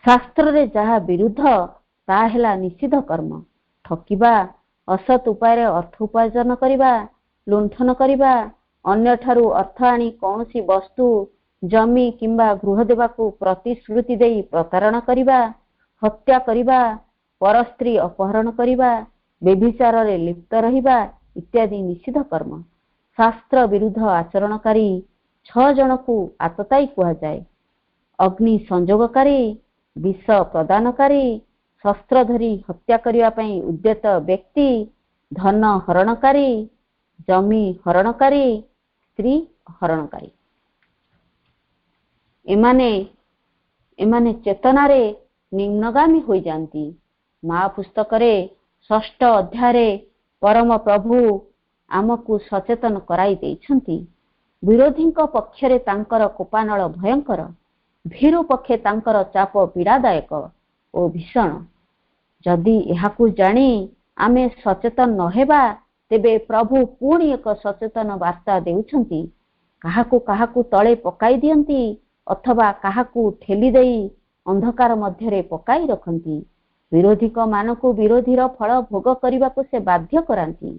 ଶାସ୍ତ୍ରରେ ଯାହା ବିରୁଦ୍ଧ ତାହା ହେଲା ନିଷିଦ୍ଧ କର୍ମ। ଠକିବା, ଅସତ୍ ଉପାୟରେ ଅର୍ଥ ଉପାର୍ଜନ କରିବା, ଲୁଣ୍ଠନ କରିବା, ଅନ୍ୟଠାରୁ ଅର୍ଥ ଆଣି କୌଣସି ବସ୍ତୁ, ଜମି କିମ୍ବା ଗୃହ ଦେବାକୁ ପ୍ରତିଶ୍ରୁତି ଦେଇ ପ୍ରତାରଣା କରିବା, ହତ୍ୟା କରିବା, ପରସ୍ତ୍ରୀ ଅପହରଣ କରିବା, ବ୍ୟଭିଚାରରେ ଲିପ୍ତ ରହିବା ଇତ୍ୟାଦି ନିଷିଦ୍ଧ କର୍ମ। ଶାସ୍ତ୍ର ବିରୁଦ୍ଧ ଆଚରଣକାରୀ 6 ଜଣକୁ ଆତତାୟୀ କୁହାଯାଏ। ଅଗ୍ନି ସଂଯୋଗକାରୀ, ବିଷ ପ୍ରଦାନକାରୀ, ଶସ୍ତ୍ର ଧରି ହତ୍ୟା କରିବା ପାଇଁ ଉଦ୍ୟତ ବ୍ୟକ୍ତି, ଧନ ହରଣକାରୀ, ଜମି ହରଣକାରୀ, ସ୍ତ୍ରୀ ହରଣକାରୀ। ଏମାନେ ଚେତନାରେ ନିମ୍ନଗାମୀ ହୋଇଯାନ୍ତି। ମା ପୁସ୍ତକରେ 6ଠ ଅଧ୍ୟାୟରେ ପରମ ପ୍ରଭୁ ଆମକୁ ସଚେତନ କରାଇ ଦେଇଛନ୍ତି। ବିରୋଧୀଙ୍କ ପକ୍ଷରେ ତାଙ୍କର କୋପାନଳ ଭୟଙ୍କର, ଭୀରୁ ପକ୍ଷେ ତାଙ୍କର ଚାପ ପୀଡ଼ାଦାୟକ ଓ ଭୀଷଣ। ଯଦି ଏହାକୁ ଜାଣି ଆମେ ସଚେତନ ନ ହେବା, ତେବେ ପ୍ରଭୁ ପୁଣି ଏକ ସଚେତନ ବାର୍ତ୍ତା ଦେଉଛନ୍ତି। କାହାକୁ ତଳେ ପକାଇ ଦିଅନ୍ତି ଅଥବା କାହାକୁ ଠେଲି ଦେଇ ଅନ୍ଧକାର ମଧ୍ୟରେ ପକାଇ ରଖନ୍ତି। ବିରୋଧୀଙ୍କ ମାନଙ୍କୁ ବିରୋଧୀର ଫଳ ଭୋଗ କରିବାକୁ ସେ ବାଧ୍ୟ କରାନ୍ତି।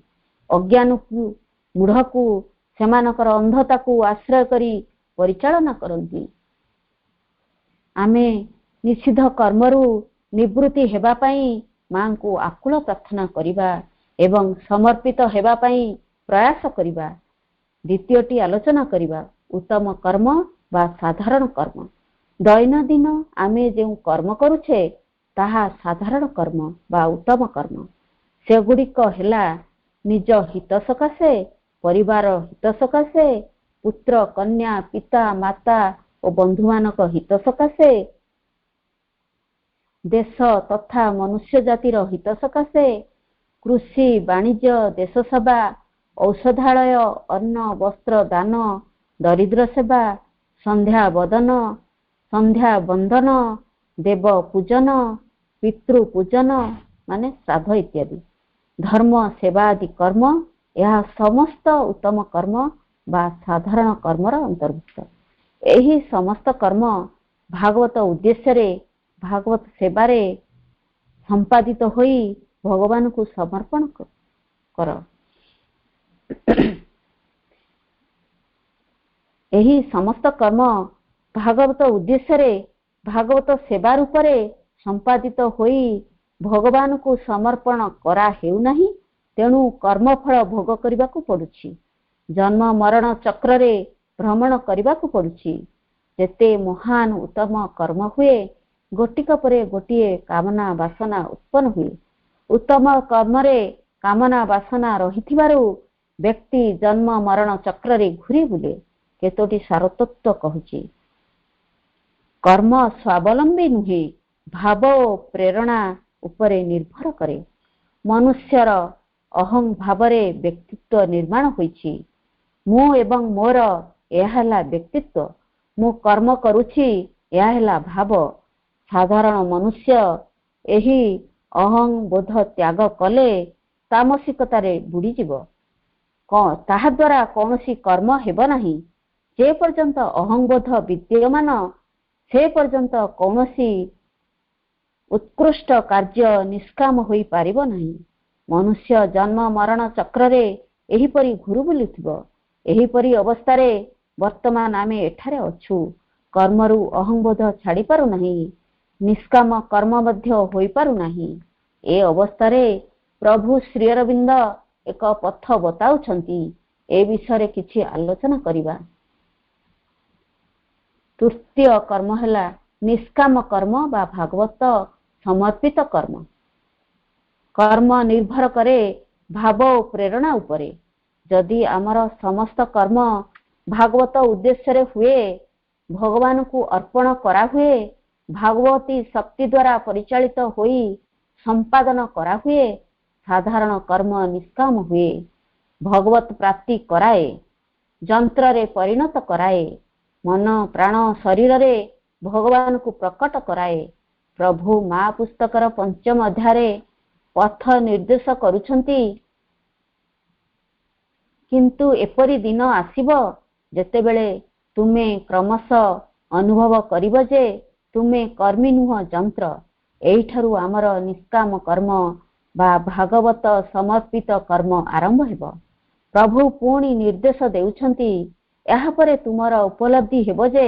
ଅଜ୍ଞାନକୁ, ମୂଢ଼କୁ ସେମାନଙ୍କର ଅନ୍ଧତାକୁ ଆଶ୍ରୟ କରି ପରିଚାଳନା କରନ୍ତି। ଆମେ ନିଷିଦ୍ଧ କର୍ମରୁ ନିବୃତ୍ତି ହେବା ପାଇଁ ମାଙ୍କୁ ଆକୁଳ ପ୍ରାର୍ଥନା କରିବା ଏବଂ ସମର୍ପିତ ହେବା ପାଇଁ ପ୍ରୟାସ କରିବା। ଦ୍ୱିତୀୟଟି ଆଲୋଚନା କରିବା, ଉତ୍ତମ କର୍ମ ବା ସାଧାରଣ କର୍ମ। ଦୈନନ୍ଦିନ ଆମେ ଯେଉଁ କର୍ମ କରୁଛେ ତାହା ସାଧାରଣ କର୍ମ ବା ଉତ୍ତମ କର୍ମ। ସେଗୁଡ଼ିକ ହେଲା ନିଜ ହିତ ସକାଶେ, ପରିବାର ହିତ ସକାଶେ, ପୁତ୍ର, କନ୍ୟା, ପିତା, ମାତା ଓ ବନ୍ଧୁମାନଙ୍କ ହିତ ସକାଶେ, ଦେଶ ତଥା ମନୁଷ୍ୟ ଜାତିର ହିତ ସକାଶେ, କୃଷି, ବାଣିଜ୍ୟ, ଦେଶ ସେବା, ଔଷଧାଳୟ, ଅନ୍ନ, ବସ୍ତ୍ର ଦାନ, ଦରିଦ୍ର ସେବା, ସନ୍ଧ୍ୟା ବନ୍ଦନ, ଦେବ ପୂଜନ, ପିତୃ ପୂଜନ ମାନେ ଶ୍ରାଦ୍ଧ ଇତ୍ୟାଦି, ଧର୍ମ ସେବା ଆଦି କର୍ମ, ଏହା ସମସ୍ତ ଉତ୍ତମ କର୍ମ ବା ସାଧାରଣ କର୍ମର ଅନ୍ତର୍ଭୁକ୍ତ। ଏହି ସମସ୍ତ କର୍ମ ଭାଗବତ ଉଦ୍ଦେଶ୍ୟରେ, ଭାଗବତ ସେବାରେ ସମ୍ପାଦିତ ହୋଇ ଭଗବାନଙ୍କୁ ସମର୍ପଣ କର। ଏହି ସମସ୍ତ କର୍ମ ଭାଗବତ ଉଦ୍ଦେଶ୍ୟରେ, ଭାଗବତ ସେବା ରୂପରେ ସମ୍ପାଦିତ ହୋଇ ଭଗବାନଙ୍କୁ ସମର୍ପଣ କରା ହେଉନାହିଁ। ତେଣୁ କର୍ମଫଳ ଭୋଗ କରିବାକୁ ପଡୁଛି। ଜନ୍ମ ମରଣ ଚକ୍ରରେ ଭ୍ରମଣ କରିବାକୁ ପଡୁଛି। ଯେତେ ମହାନ ଉତ୍ତମ କର୍ମ ହୁଏ, ଗୋଟିକ ପରେ ଗୋଟିଏ କାମନା ବାସନା ଉତ୍ପନ୍ନ ହୁଏ। ଉତ୍ତମ କର୍ମରେ କାମନା ବାସନା ରହିଥିବାରୁ ବ୍ୟକ୍ତି ଜନ୍ମ ମରଣ ଚକ୍ରରେ ଘୂରି ବୁଲେ। କେତୋଟି ସାରତତ୍ତ୍ୱ କହୁଛି। କର୍ମ ସ୍ୱାବଲମ୍ବୀ ନୁହେଁ, ଭାବ ଓ ପ୍ରେରଣା ଉପରେ ନିର୍ଭର କରେ। ମନୁଷ୍ୟର ଅହଂ ଭାବରେ ବ୍ୟକ୍ତିତ୍ୱ ନିର୍ମାଣ ହୋଇଛି। ମୁଁ ଏବଂ ମୋର, ଏହା ହେଲା ବ୍ୟକ୍ତିତ୍ୱ। ମୁଁ କର୍ମ କରୁଛି, ଏହା ହେଲା ଭାବ। ସାଧାରଣ ମନୁଷ୍ୟ ଏହି ଅହଂ ବୋଧ ତ୍ୟାଗ କଲେ ତାମସିକତାରେ ବୁଡ଼ିଯିବ। ତାହାଦ୍ୱାରା କୌଣସି କର୍ମ ହେବ ନାହିଁ। ଯେ ପର୍ଯ୍ୟନ୍ତ ଅହଂବୋଧ ବିଦ୍ୟମାନ, ସେ ପର୍ଯ୍ୟନ୍ତ କୌଣସି ଉତ୍କୃଷ୍ଟ କାର୍ଯ୍ୟ ନିଷ୍କାମ ହୋଇପାରିବ ନାହିଁ। ମନୁଷ୍ୟ ଜନ୍ମ ମରଣ ଚକ୍ରରେ ଏହିପରି ଘୁରୁ ବୁଲୁଥିବ। ଏହିପରି ଅବସ୍ଥାରେ ବର୍ତ୍ତମାନ ଆମେ ଏଠାରେ ଅଛୁ। କର୍ମରୁ ଅହଂବୋଧ ଛାଡ଼ି ପାରୁନାହିଁ, ନିଷ୍କାମ କର୍ମ ମଧ୍ୟ ହୋଇପାରୁନାହିଁ। ଏ ଅବସ୍ଥାରେ ପ୍ରଭୁ ଶ୍ରୀ ଅରବିନ୍ଦ ଏକ ପଥ ବତାଉଛନ୍ତି। ଏ ବିଷୟରେ କିଛି ଆଲୋଚନା କରିବା। ତୃତୀୟ କର୍ମ ହେଲା ନିଷ୍କାମ କର୍ମ ବା ଭାଗବତ ସମର୍ପିତ କର୍ମ। କର୍ମ ନିର୍ଭର କରେ ଭାବ ଓ ପ୍ରେରଣା ଉପରେ। ଯଦି ଆମର ସମସ୍ତ କର୍ମ ଭାଗବତ ଉଦ୍ଦେଶ୍ୟରେ ହୁଏ, ଭଗବାନଙ୍କୁ ଅର୍ପଣ କରାହୁଏ, ଭାଗବତୀ ଶକ୍ତି ଦ୍ୱାରା ପରିଚାଳିତ ହୋଇ ସମ୍ପାଦନ କରାହୁଏ, ସାଧାରଣ କର୍ମ ନିଷ୍କାମ ହୁଏ। ଭଗବତ ପ୍ରାପ୍ତି କରାଏ, ଯନ୍ତ୍ରରେ ପରିଣତ କରାଏ, ମନ ପ୍ରାଣ ଶରୀରରେ ଭଗବାନଙ୍କୁ ପ୍ରକଟ କରାଏ। ପ୍ରଭୁ ମା ପୁସ୍ତକର 5ମ ଅଧ୍ୟାୟରେ ପଥ ନିର୍ଦ୍ଦେଶ କରୁଛନ୍ତି। କିନ୍ତୁ ଏପରି ଦିନ ଆସିବ ଯେତେବେଳେ ତୁମେ କ୍ରମଶଃ ଅନୁଭବ କରିବ ଯେ ତୁମେ କର୍ମୀ ନୁହଁ ଯନ୍ତ୍ର। ଏଇଠାରୁ ଆମର ନିଷ୍କାମ କର୍ମ ବା ଭାଗବତ ସମର୍ପିତ କର୍ମ ଆରମ୍ଭ ହେବ। ପ୍ରଭୁ ପୁଣି ନିର୍ଦ୍ଦେଶ ଦେଉଛନ୍ତି, ଏହାପରେ ତୁମର ଉପଲବ୍ଧି ହେବ ଯେ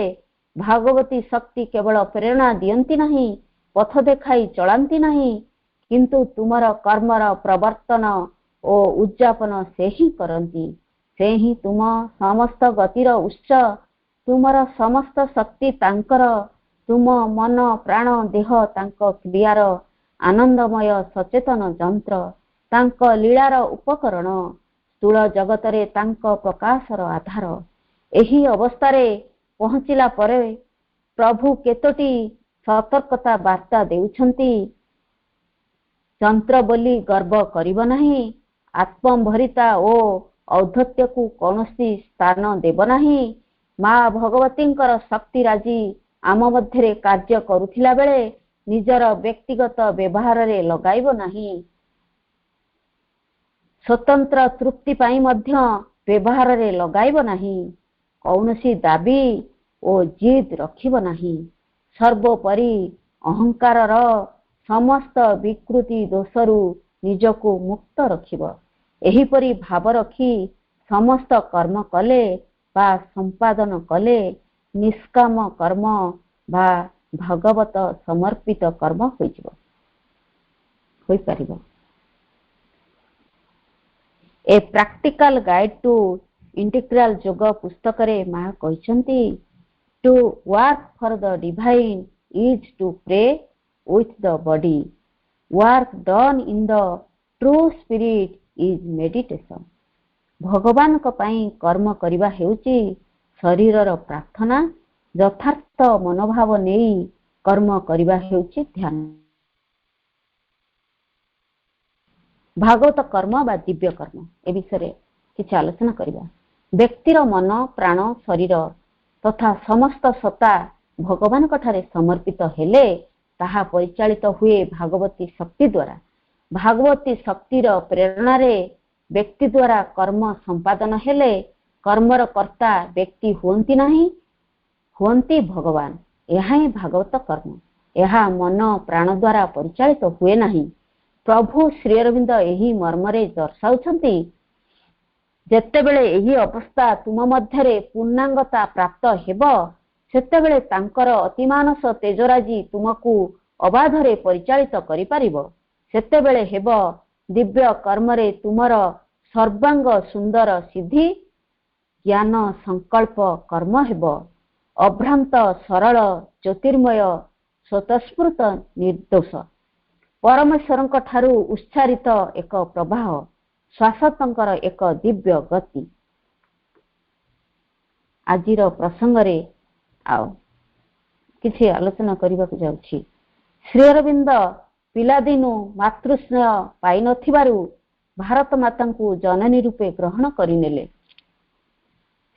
ଭାଗବତୀ ଶକ୍ତି କେବଳ ପ୍ରେରଣା ଦିଅନ୍ତି ନାହିଁ, ପଥ ଦେଖାଇ ଚଳାନ୍ତି ନାହିଁ, କିନ୍ତୁ ତୁମର କର୍ମର ପ୍ରବର୍ତ୍ତନ ଓ ଉଦ୍ଯାପନ ସେ ହିଁ କରନ୍ତି। ସେ ହିଁ ତୁମ ସମସ୍ତ ଗତିର ଉତ୍ସ। ତୁମର ସମସ୍ତ ଶକ୍ତି ତାଙ୍କର। ତୁମ ମନ ପ୍ରାଣ ଦେହ ତାଙ୍କ କ୍ରିୟାର ଆନନ୍ଦମୟ ସଚେତନ ଯନ୍ତ୍ର, ତାଙ୍କ ଲୀଳାର ଉପକରଣ, ସ୍ଥୂଳ ଜଗତରେ ତାଙ୍କ ପ୍ରକାଶର ଆଧାର। ଏହି ଅବସ୍ଥାରେ ପହଞ୍ଚିଲା ପରେ ପ୍ରଭୁ କେତୋଟି ସତର୍କତା ବାର୍ତ୍ତା ଦେଉଛନ୍ତି। ଯନ୍ତ୍ର ବୋଲି ଗର୍ବ କରିବ ନାହିଁ, ଆତ୍ମମ୍ଭରିତା ଓ ଔଦ୍ଧତ୍ୟକୁ କୌଣସି ସ୍ଥାନ ଦେବ ନାହିଁ। ମା ଭଗବତୀଙ୍କର ଶକ୍ତି ରାଜି ଆମ ମଧ୍ୟରେ କାର୍ଯ୍ୟ କରୁଥିଲା ବେଳେ ନିଜର ବ୍ୟକ୍ତିଗତ ବ୍ୟବହାରରେ ଲଗାଇବ ନାହିଁ। ସ୍ୱତନ୍ତ୍ର ତୃପ୍ତି ପାଇଁ ମଧ୍ୟ ବ୍ୟବହାରରେ ଲଗାଇବ ନାହିଁ। କୌଣସି ଦାବି ଓ ଜିଦ୍ ରଖିବ ନାହିଁ। ସର୍ବୋପରି ଅହଙ୍କାରର ସମସ୍ତ ବିକୃତି ଦୋଷରୁ ନିଜକୁ ମୁକ୍ତ ରଖିବ। ଏହିପରି ଭାବ ରଖି ସମସ୍ତ କର୍ମ କଲେ ବା ସମ୍ପାଦନ କଲେ ନିଷ୍କାମ କର୍ମ ବା ଭଗବତ ସମର୍ପିତ କର୍ମ ହୋଇପାରିବ। A practical guide to integral yoga ପୁସ୍ତକରେ ମା କହିଛନ୍ତି, to work for the divine is to pray with the body. Work done in the true spirit is meditation. ଭଗବାନଙ୍କ ପାଇଁ କର୍ମ କରିବା ହେଉଛି ଶରୀରର ପ୍ରାର୍ଥନା। ଯଥାର୍ଥ ମନୋଭାବ ନେଇ କର୍ମ କରିବା ହେଉଛି ଧ୍ୟାନ। ଭାଗବତ କର୍ମ ବା ଦିବ୍ୟ କର୍ମ ଏ ବିଷୟରେ କିଛି ଆଲୋଚନା କରିବା। ବ୍ୟକ୍ତିର ମନ ପ୍ରାଣ ଶରୀର ତଥା ସମସ୍ତ ସତ୍ତା ଭଗବାନଙ୍କ ଠାରେ ସମର୍ପିତ ହେଲେ ତାହା ପରିଚାଳିତ ହୁଏ ଭାଗବତୀ ଶକ୍ତି ଦ୍ୱାରା। ଭାଗବତୀ ଶକ୍ତିର ପ୍ରେରଣାରେ ବ୍ୟକ୍ତି ଦ୍ୱାରା କର୍ମ ସମ୍ପାଦନ ହେଲେ କର୍ମର କର୍ତ୍ତା ବ୍ୟକ୍ତି ହୁଅନ୍ତି ନାହିଁ, ହୁଅନ୍ତି ଭଗବାନ। ଏହା ହିଁ ଭାଗବତ କର୍ମ। ଏହା ମନ ପ୍ରାଣ ଦ୍ୱାରା ପରିଚାଳିତ ହୁଏ ନାହିଁ। ପ୍ରଭୁ ଶ୍ରୀ ଅରବିନ୍ଦ ଏହି ମର୍ମରେ ଦର୍ଶାଉଛନ୍ତି, ଯେତେବେଳେ ଏହି ଅବସ୍ଥା ତୁମ ମଧ୍ୟରେ ପୂର୍ଣ୍ଣାଙ୍ଗତା ପ୍ରାପ୍ତ ହେବ, ସେତେବେଳେ ତାଙ୍କର ଅତିମାନସ ତେଜରାଜି ତୁମକୁ ଅବାଧରେ ପରିଚାଳିତ କରିପାରିବ। ସେତେବେଳେ ହେବ ଦିବ୍ୟ କର୍ମରେ ତୁମର ସର୍ବାଙ୍ଗ ସୁନ୍ଦର ସିଦ୍ଧି। ଜ୍ଞାନ ସଂକଳ୍ପ କର୍ମ ହେବ ଅଭ୍ରାନ୍ତ ସରଳ ଜ୍ୟୋତିର୍ମୟ ସ୍ୱତଃସ୍ଫୁର୍ତ୍ତ ନିର୍ଦୋଷ ପରମେଶ୍ୱରଙ୍କ ଠାରୁ ଉଚ୍ଚାରିତ ଏକ ପ୍ରବାହ, ଶାଶ୍ୱତଙ୍କର ଏକ ଦିବ୍ୟ ଗତି। ଆଜିର ପ୍ରସଙ୍ଗରେ ଆଉ କିଛି ଆଲୋଚନା କରିବାକୁ ଯାଉଛି। ଶ୍ରୀ ଅରବିନ୍ଦ ପିଲାଦିନୁ ମାତୃସ୍ନେହ ପାଇନଥିବାରୁ ଭାରତ ମାତାଙ୍କୁ ଜନନୀ ରୂପେ ଗ୍ରହଣ କରିନେଲେ।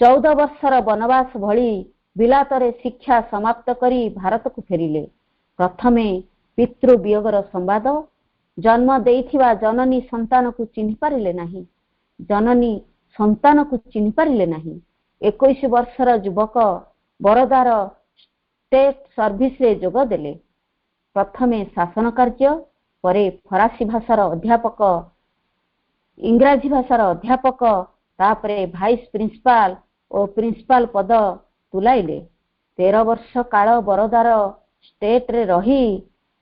14 ବର୍ଷର ବନବାସ ଭଳି ବିଲାତରେ ଶିକ୍ଷା ସମାପ୍ତ କରି ଭାରତକୁ ଫେରିଲେ। ପ୍ରଥମେ ପିତୃ ବିୟୋଗର ସମ୍ବାଦ। ଜନ୍ମ ଦେଇଥିବା ଜନନୀ ସନ୍ତାନକୁ ଚିହ୍ନି ପାରିଲେ ନାହିଁ। ଜନନୀ ସନ୍ତାନକୁ ଚିହ୍ନି ପାରିଲେ ନାହିଁ। 21 ବର୍ଷର ଯୁବକ ବରୋଦାର ଷ୍ଟେଟ୍ ସର୍ଭିସରେ ଯୋଗ ଦେଲେ। ପ୍ରଥମେ ଶାସନ କାର୍ଯ୍ୟ, ପରେ ଫରାସୀ ଭାଷାର ଅଧ୍ୟାପକ, ଇଂରାଜୀ ଭାଷାର ଅଧ୍ୟାପକ, ତାପରେ ଭାଇସ୍ ପ୍ରିନ୍ସିପାଲ ଓ ପ୍ରିନ୍ସିପାଲ ପଦ ତୁଲାଇଲେ। 13 ବର୍ଷ କାଳ ବରୋଦାର ଷ୍ଟେଟରେ ରହି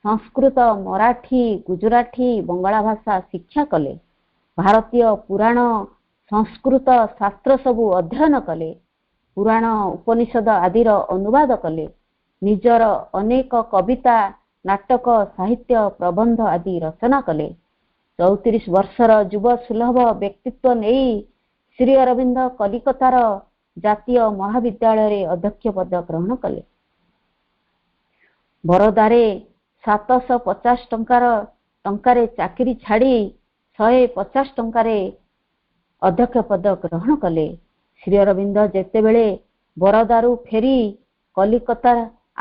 ସଂସ୍କୃତ, ମରାଠୀ, ଗୁଜରାଟୀ, ବଙ୍ଗଳା ଭାଷା ଶିକ୍ଷା କଲେ। ଭାରତୀୟ ପୁରାଣ, ସଂସ୍କୃତ ଶାସ୍ତ୍ର ସବୁ ଅଧ୍ୟୟନ କଲେ। ପୁରାଣ, ଉପନିଷଦ ଆଦିର ଅନୁବାଦ କଲେ। ନିଜର ଅନେକ କବିତା, ନାଟକ, ସାହିତ୍ୟ, ପ୍ରବନ୍ଧ ଆଦି ରଚନା କଲେ। 34 ବର୍ଷର ଯୁବ ସୁଲଭ ବ୍ୟକ୍ତିତ୍ୱ ନେଇ ଶ୍ରୀ ଅରବିନ୍ଦ କଲିକତାର ଜାତୀୟ ମହାବିଦ୍ୟାଳୟରେ ଅଧ୍ୟକ୍ଷ ପଦ ଗ୍ରହଣ କଲେ। ବରୋଦାରେ 750 ଟଙ୍କାରେ ଚାକିରି ଛାଡ଼ି 150 ଟଙ୍କାରେ ଅଧ୍ୟକ୍ଷ ପଦ ଗ୍ରହଣ କଲେ। ଶ୍ରୀ ଅରବିନ୍ଦ ଯେତେବେଳେ ବରୋଦାରୁ ଫେରି କଲିକତା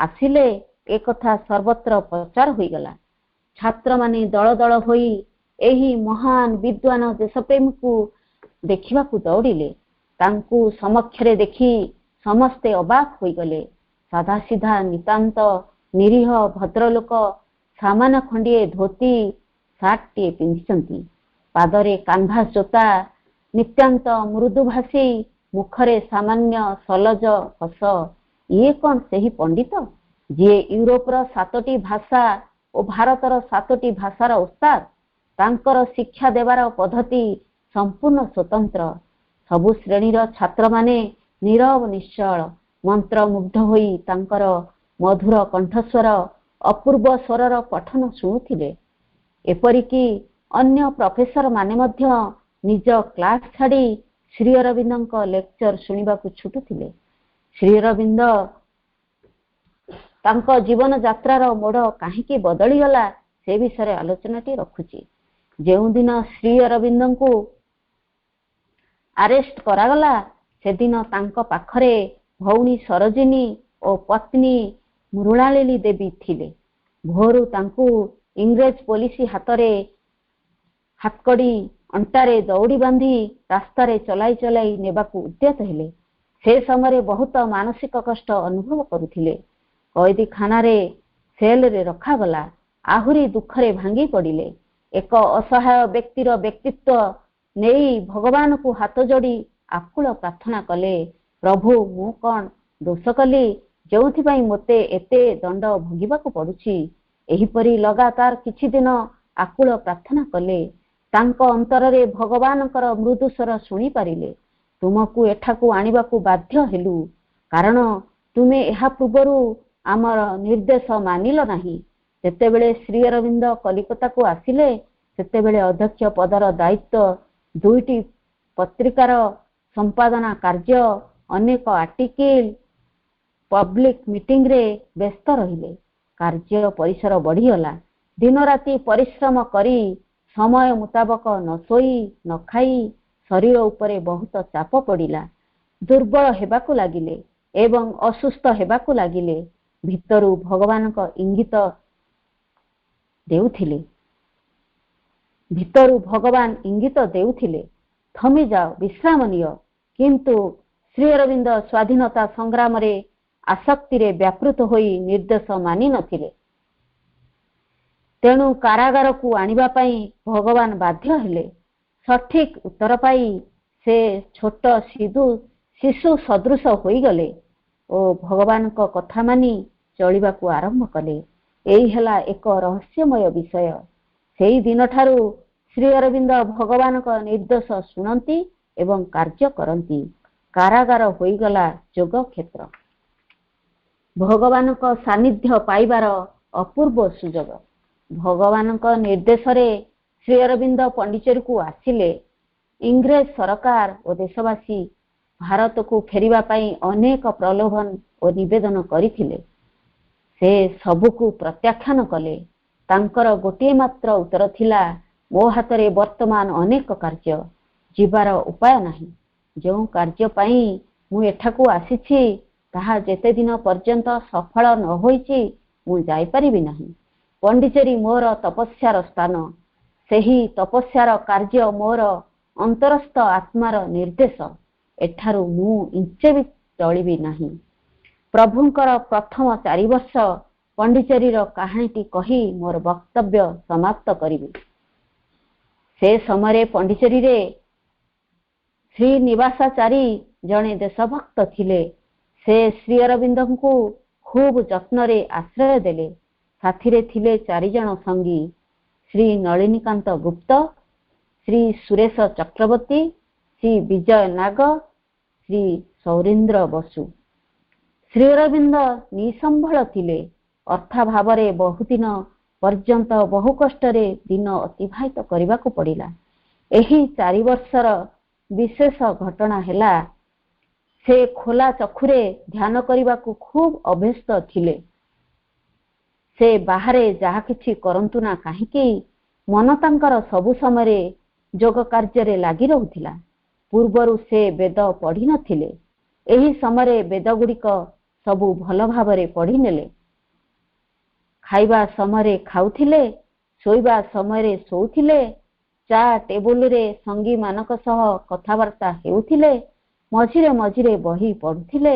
ଆସିଲେ, ଏକଥା ସର୍ବତ୍ର ପ୍ରଚାର ହୋଇଗଲା। ଛାତ୍ରମାନେ ଦଳ ଦଳ ହୋଇ ଏହି ମହାନ ବିଦ୍ୱାନ ଦେଶପ୍ରେମୀକୁ ଦେଖିବାକୁ ଦୌଡ଼ିଲେ। ତାଙ୍କୁ ସମକ୍ଷରେ ଦେଖି ସମସ୍ତେ ଅବାକ୍ ହୋଇଗଲେ। ସାଧାସିଧା ନିତାନ୍ତ ନିରୀହ ଭଦ୍ରଲୋକ ସାମାନ୍ୟ ଖଣ୍ଡିଏ ଧୋତି ସାର୍ଟଟିଏ ପିନ୍ଧିଛନ୍ତି। ପାଦରେ କାନଭାସ ଜୋତା, ନିତ୍ୟାନ୍ତ ମୃଦୁଭାଷୀ, ମୁଖରେ ସାମାନ୍ୟ ସଲଜ ହସ। ଇଏ କଣ ସେହି ପଣ୍ଡିତ ଯିଏ ୟୁରୋପର 7ଟି ଭାଷା ଓ ଭାରତର 7ଟି ଭାଷାର ଓସ୍ତାଦ? ତାଙ୍କର ଶିକ୍ଷା ଦେବାର ପଦ୍ଧତି ସମ୍ପୂର୍ଣ୍ଣ ସ୍ୱତନ୍ତ୍ର। ସବୁ ଶ୍ରେଣୀର ଛାତ୍ରମାନେ ନୀରବ ନିଶ୍ଚଳ ମନ୍ତ୍ରମୁଗ୍ଧ ହୋଇ ତାଙ୍କର ମଧୁର କଣ୍ଠସ୍ୱର, ଅପୂର୍ବ ସ୍ୱରର ପଠନ ଶୁଣୁଥିଲେ। ଏପରିକି ଅନ୍ୟ ପ୍ରଫେସରମାନେ ମଧ୍ୟ ନିଜ କ୍ଲାସ୍ ଛାଡ଼ି ଶ୍ରୀ ଅରବିନ୍ଦଙ୍କ ଲେକ୍ଚର ଶୁଣିବାକୁ ଛୁଟୁଥିଲେ। ଶ୍ରୀ ଅରବିନ୍ଦ ତାଙ୍କ ଜୀବନ ଯାତ୍ରାର ମୋଡ଼ କାହିଁକି ବଦଳିଗଲା ସେ ବିଷୟରେ ଆଲୋଚନାଟି ରଖୁଛି। ଯେଉଁଦିନ ଶ୍ରୀ ଅରବିନ୍ଦଙ୍କୁ ଆରେଷ୍ଟ କରାଗଲା ସେଦିନ ତାଙ୍କ ପାଖରେ ଭଉଣୀ ସରୋଜିନୀ ଓ ପତ୍ନୀ ମୃଣାଳିନୀ ଦେବୀ ଥିଲେ। ଭୋରୁ ତାଙ୍କୁ ଇଂରେଜ ପୋଲିସ ହାତକଡ଼ି ଅଣ୍ଟାରେ ଦଉଡ଼ି ବାନ୍ଧି ରାସ୍ତାରେ ଚଲାଇ ଚଲାଇ ନେବାକୁ ଉଦ୍ୟତ ହେଲେ। ସେ ସମୟରେ ବହୁତ ମାନସିକ କଷ୍ଟ ଅନୁଭବ କରୁଥିଲେ। କଏଦୀଖାନାରେ ସେଲରେ ରଖାଗଲା। ଆହୁରି ଦୁଃଖରେ ଭାଙ୍ଗି ପଡ଼ିଲେ। ଏକ ଅସହାୟ ବ୍ୟକ୍ତିର ବ୍ୟକ୍ତିତ୍ୱ ନେଇ ଭଗବାନଙ୍କୁ ହାତ ଯୋଡ଼ି ଆକୁଳ ପ୍ରାର୍ଥନା କଲେ, ପ୍ରଭୁ, ମୁଁ କଣ ଦୋଷ କଲି ଯେଉଁଥିପାଇଁ ମୋତେ ଏତେ ଦଣ୍ଡ ଭୋଗିବାକୁ ପଡୁଛି? ଏହିପରି ଲଗାତାର କିଛି ଦିନ ଆକୁଳ ପ୍ରାର୍ଥନା କଲେ। ତାଙ୍କ ଅନ୍ତରରେ ଭଗବାନଙ୍କର ମୃଦୁ ସ୍ୱର ଶୁଣିପାରିଲେ। ତୁମକୁ ଏଠାକୁ ଆଣିବାକୁ ବାଧ୍ୟ ହେଲୁ କାରଣ ତୁମେ ଏହା ପୂର୍ବରୁ ଆମର ନିର୍ଦ୍ଦେଶ ମାନିଲ ନାହିଁ। ଯେତେବେଳେ ଶ୍ରୀ ଅରବିନ୍ଦ କଲିକତାକୁ ଆସିଲେ ସେତେବେଳେ ଅଧ୍ୟକ୍ଷ ପଦର ଦାୟିତ୍ୱ, 2ଟି ପତ୍ରିକାର ସମ୍ପାଦନା କାର୍ଯ୍ୟ, ଅନେକ ଆର୍ଟିକିଲ, ପବ୍ଲିକ ମିଟିଂରେ ବ୍ୟସ୍ତ ରହିଲେ। କାର୍ଯ୍ୟ ପରିସର ବଢ଼ିଗଲା। ଦିନରାତି ପରିଶ୍ରମ କରି ସମୟ ମୁତାବକ ନ ଶୋଇ ନ ଖାଇ ଶରୀର ଉପରେ ବହୁତ ଚାପ ପଡ଼ିଲା। ଦୁର୍ବଳ ହେବାକୁ ଲାଗିଲେ ଏବଂ ଅସୁସ୍ଥ ହେବାକୁ ଲାଗିଲେ। ଭିତରୁ ଭଗବାନଙ୍କ ଇଙ୍ଗିତ ଦେଉଥିଲେ, ଥମିଯାଅ, ବିଶ୍ରାମ ନିଅ। କିନ୍ତୁ ଶ୍ରୀ ଅରବିନ୍ଦ ସ୍ୱାଧୀନତା ସଂଗ୍ରାମରେ ଆସକ୍ତିରେ ବ୍ୟାପୃତ ହୋଇ ନିର୍ଦ୍ଦେଶ ମାନି ନଥିଲେ। ତେଣୁ କାରାଗାରକୁ ଆଣିବା ପାଇଁ ଭଗବାନ ବାଧ୍ୟ ହେଲେ। ସଠିକ ଉତ୍ତର ପାଇ ସେ ଛୋଟ ଶିଶୁ ସଦୃଶ ହୋଇଗଲେ ଓ ଭଗବାନଙ୍କ କଥା ମାନି ଚଳିବାକୁ ଆରମ୍ଭ କଲେ। ଏହି ହେଲା ଏକ ରହସ୍ୟମୟ ବିଷୟ। ସେହି ଦିନଠାରୁ ଶ୍ରୀ ଅରବିନ୍ଦ ଭଗବାନଙ୍କ ନିର୍ଦ୍ଦେଶ ଶୁଣନ୍ତି ଏବଂ କାର୍ଯ୍ୟ କରନ୍ତି। କାରାଗାର ହୋଇଗଲା ଯୋଗ କ୍ଷେତ୍ର। ଭଗବାନଙ୍କ ସାନ୍ନିଧ୍ୟ ପାଇବାର ଅପୂର୍ବ ସୁଯୋଗ। ଭଗବାନଙ୍କ ନିର୍ଦ୍ଦେଶରେ ଶ୍ରୀ ଅରବିନ୍ଦ ପଣ୍ଡିଚେରୀକୁ ଆସିଲେ। ଇଂରେଜ ସରକାର ଓ ଦେଶବାସୀ ଭାରତକୁ ଫେରିବା ପାଇଁ ଅନେକ ପ୍ରଲୋଭନ ଓ ନିବେଦନ କରିଥିଲେ। ସେ ସବୁକୁ ପ୍ରତ୍ୟାଖ୍ୟାନ କଲେ। ତାଙ୍କର ଗୋଟିଏ ମାତ୍ର ଉତ୍ତର ଥିଲା, ମୋ ହାତରେ ବର୍ତ୍ତମାନ ଅନେକ କାର୍ଯ୍ୟ, ଯିବାର ଉପାୟ ନାହିଁ। ଯେଉଁ କାର୍ଯ୍ୟ ପାଇଁ ମୁଁ ଏଠାକୁ ଆସିଛି ତାହା ଯେତେ ଦିନ ପର୍ଯ୍ୟନ୍ତ ସଫଳ ନ ହୋଇଛି ମୁଁ ଯାଇପାରିବି ନାହିଁ। ପଣ୍ଡିଚେରୀ ମୋର ତପସ୍ୟାର ସ୍ଥାନ। ସେହି ତପସ୍ୟାର କାର୍ଯ୍ୟ ମୋର ଅନ୍ତରସ୍ଥ ଆତ୍ମାର ନିର୍ଦ୍ଦେଶ। ଏଠାରୁ ମୁଁ ଇଞ୍ଚେ ବି ଟଳିବି ନାହିଁ। ପ୍ରଭୁଙ୍କର ପ୍ରଥମ 4 ବର୍ଷ ପଣ୍ଡିଚେରୀର କାହାଣୀଟି କହି ମୋର ବକ୍ତବ୍ୟ ସମାପ୍ତ କରିବି। ସେ ସମୟରେ ପଣ୍ଡିଚେରୀରେ ଶ୍ରୀନିବାସାଚାରୀ ଜଣେ ଦେଶଭକ୍ତ ଥିଲେ। ସେ ଶ୍ରୀ ଅରବିନ୍ଦଙ୍କୁ ଖୁବ୍ ଯତ୍ନରେ ଆଶ୍ରୟ ଦେଲେ। ସାଥିରେ ଥିଲେ 4 ଜଣ ସଙ୍ଗୀ, ଶ୍ରୀ ନଳିନୀକାନ୍ତ ଗୁପ୍ତ, ଶ୍ରୀ ସୁରେଶ ଚକ୍ରବର୍ତ୍ତୀ, ଶ୍ରୀ ବିଜୟ ନାଗ, ଶ୍ରୀ ସୌରୀନ୍ଦ୍ର ବସୁ। ଶ୍ରୀ ଅରବିନ୍ଦ ନିସମ୍ବଳ ଥିଲେ। ଅର୍ଥାଭାବରେ ବହୁଦିନ ପର୍ଯ୍ୟନ୍ତ ବହୁ କଷ୍ଟରେ ଦିନ ଅତିବାହିତ କରିବାକୁ ପଡ଼ିଲା। ଏହି 4 ବର୍ଷର ବିଶେଷ ଘଟଣା ହେଲା, ସେ ଖୋଲା ଚକ୍ଷୁରେ ଧ୍ୟାନ କରିବାକୁ ଖୁବ୍ ଅଭ୍ୟସ୍ତ ଥିଲେ। ସେ ବାହାରେ ଯାହା କିଛି କରନ୍ତୁ ନା କାହିଁକି ମନ ତାଙ୍କର ସବୁ ସମୟରେ ଯୋଗ କାର୍ଯ୍ୟରେ ଲାଗି ରହୁଥିଲା। ପୂର୍ବରୁ ସେ ବେଦ ପଢ଼ିନଥିଲେ। ଏହି ସମୟରେ ବେଦଗୁଡ଼ିକ ସବୁ ଭଲ ଭାବରେ ପଢ଼ିନେଲେ। ଖାଇବା ସମୟରେ ଖାଉଥିଲେ, ଶୋଇବା ସମୟରେ ଶୋଉଥିଲେ, ଚା ଟେବୁଲରେ ସଙ୍ଗୀମାନଙ୍କ ସହ କଥାବାର୍ତ୍ତା ହେଉଥିଲେ, ମଝିରେ ମଝିରେ ବହି ପଢ଼ୁଥିଲେ।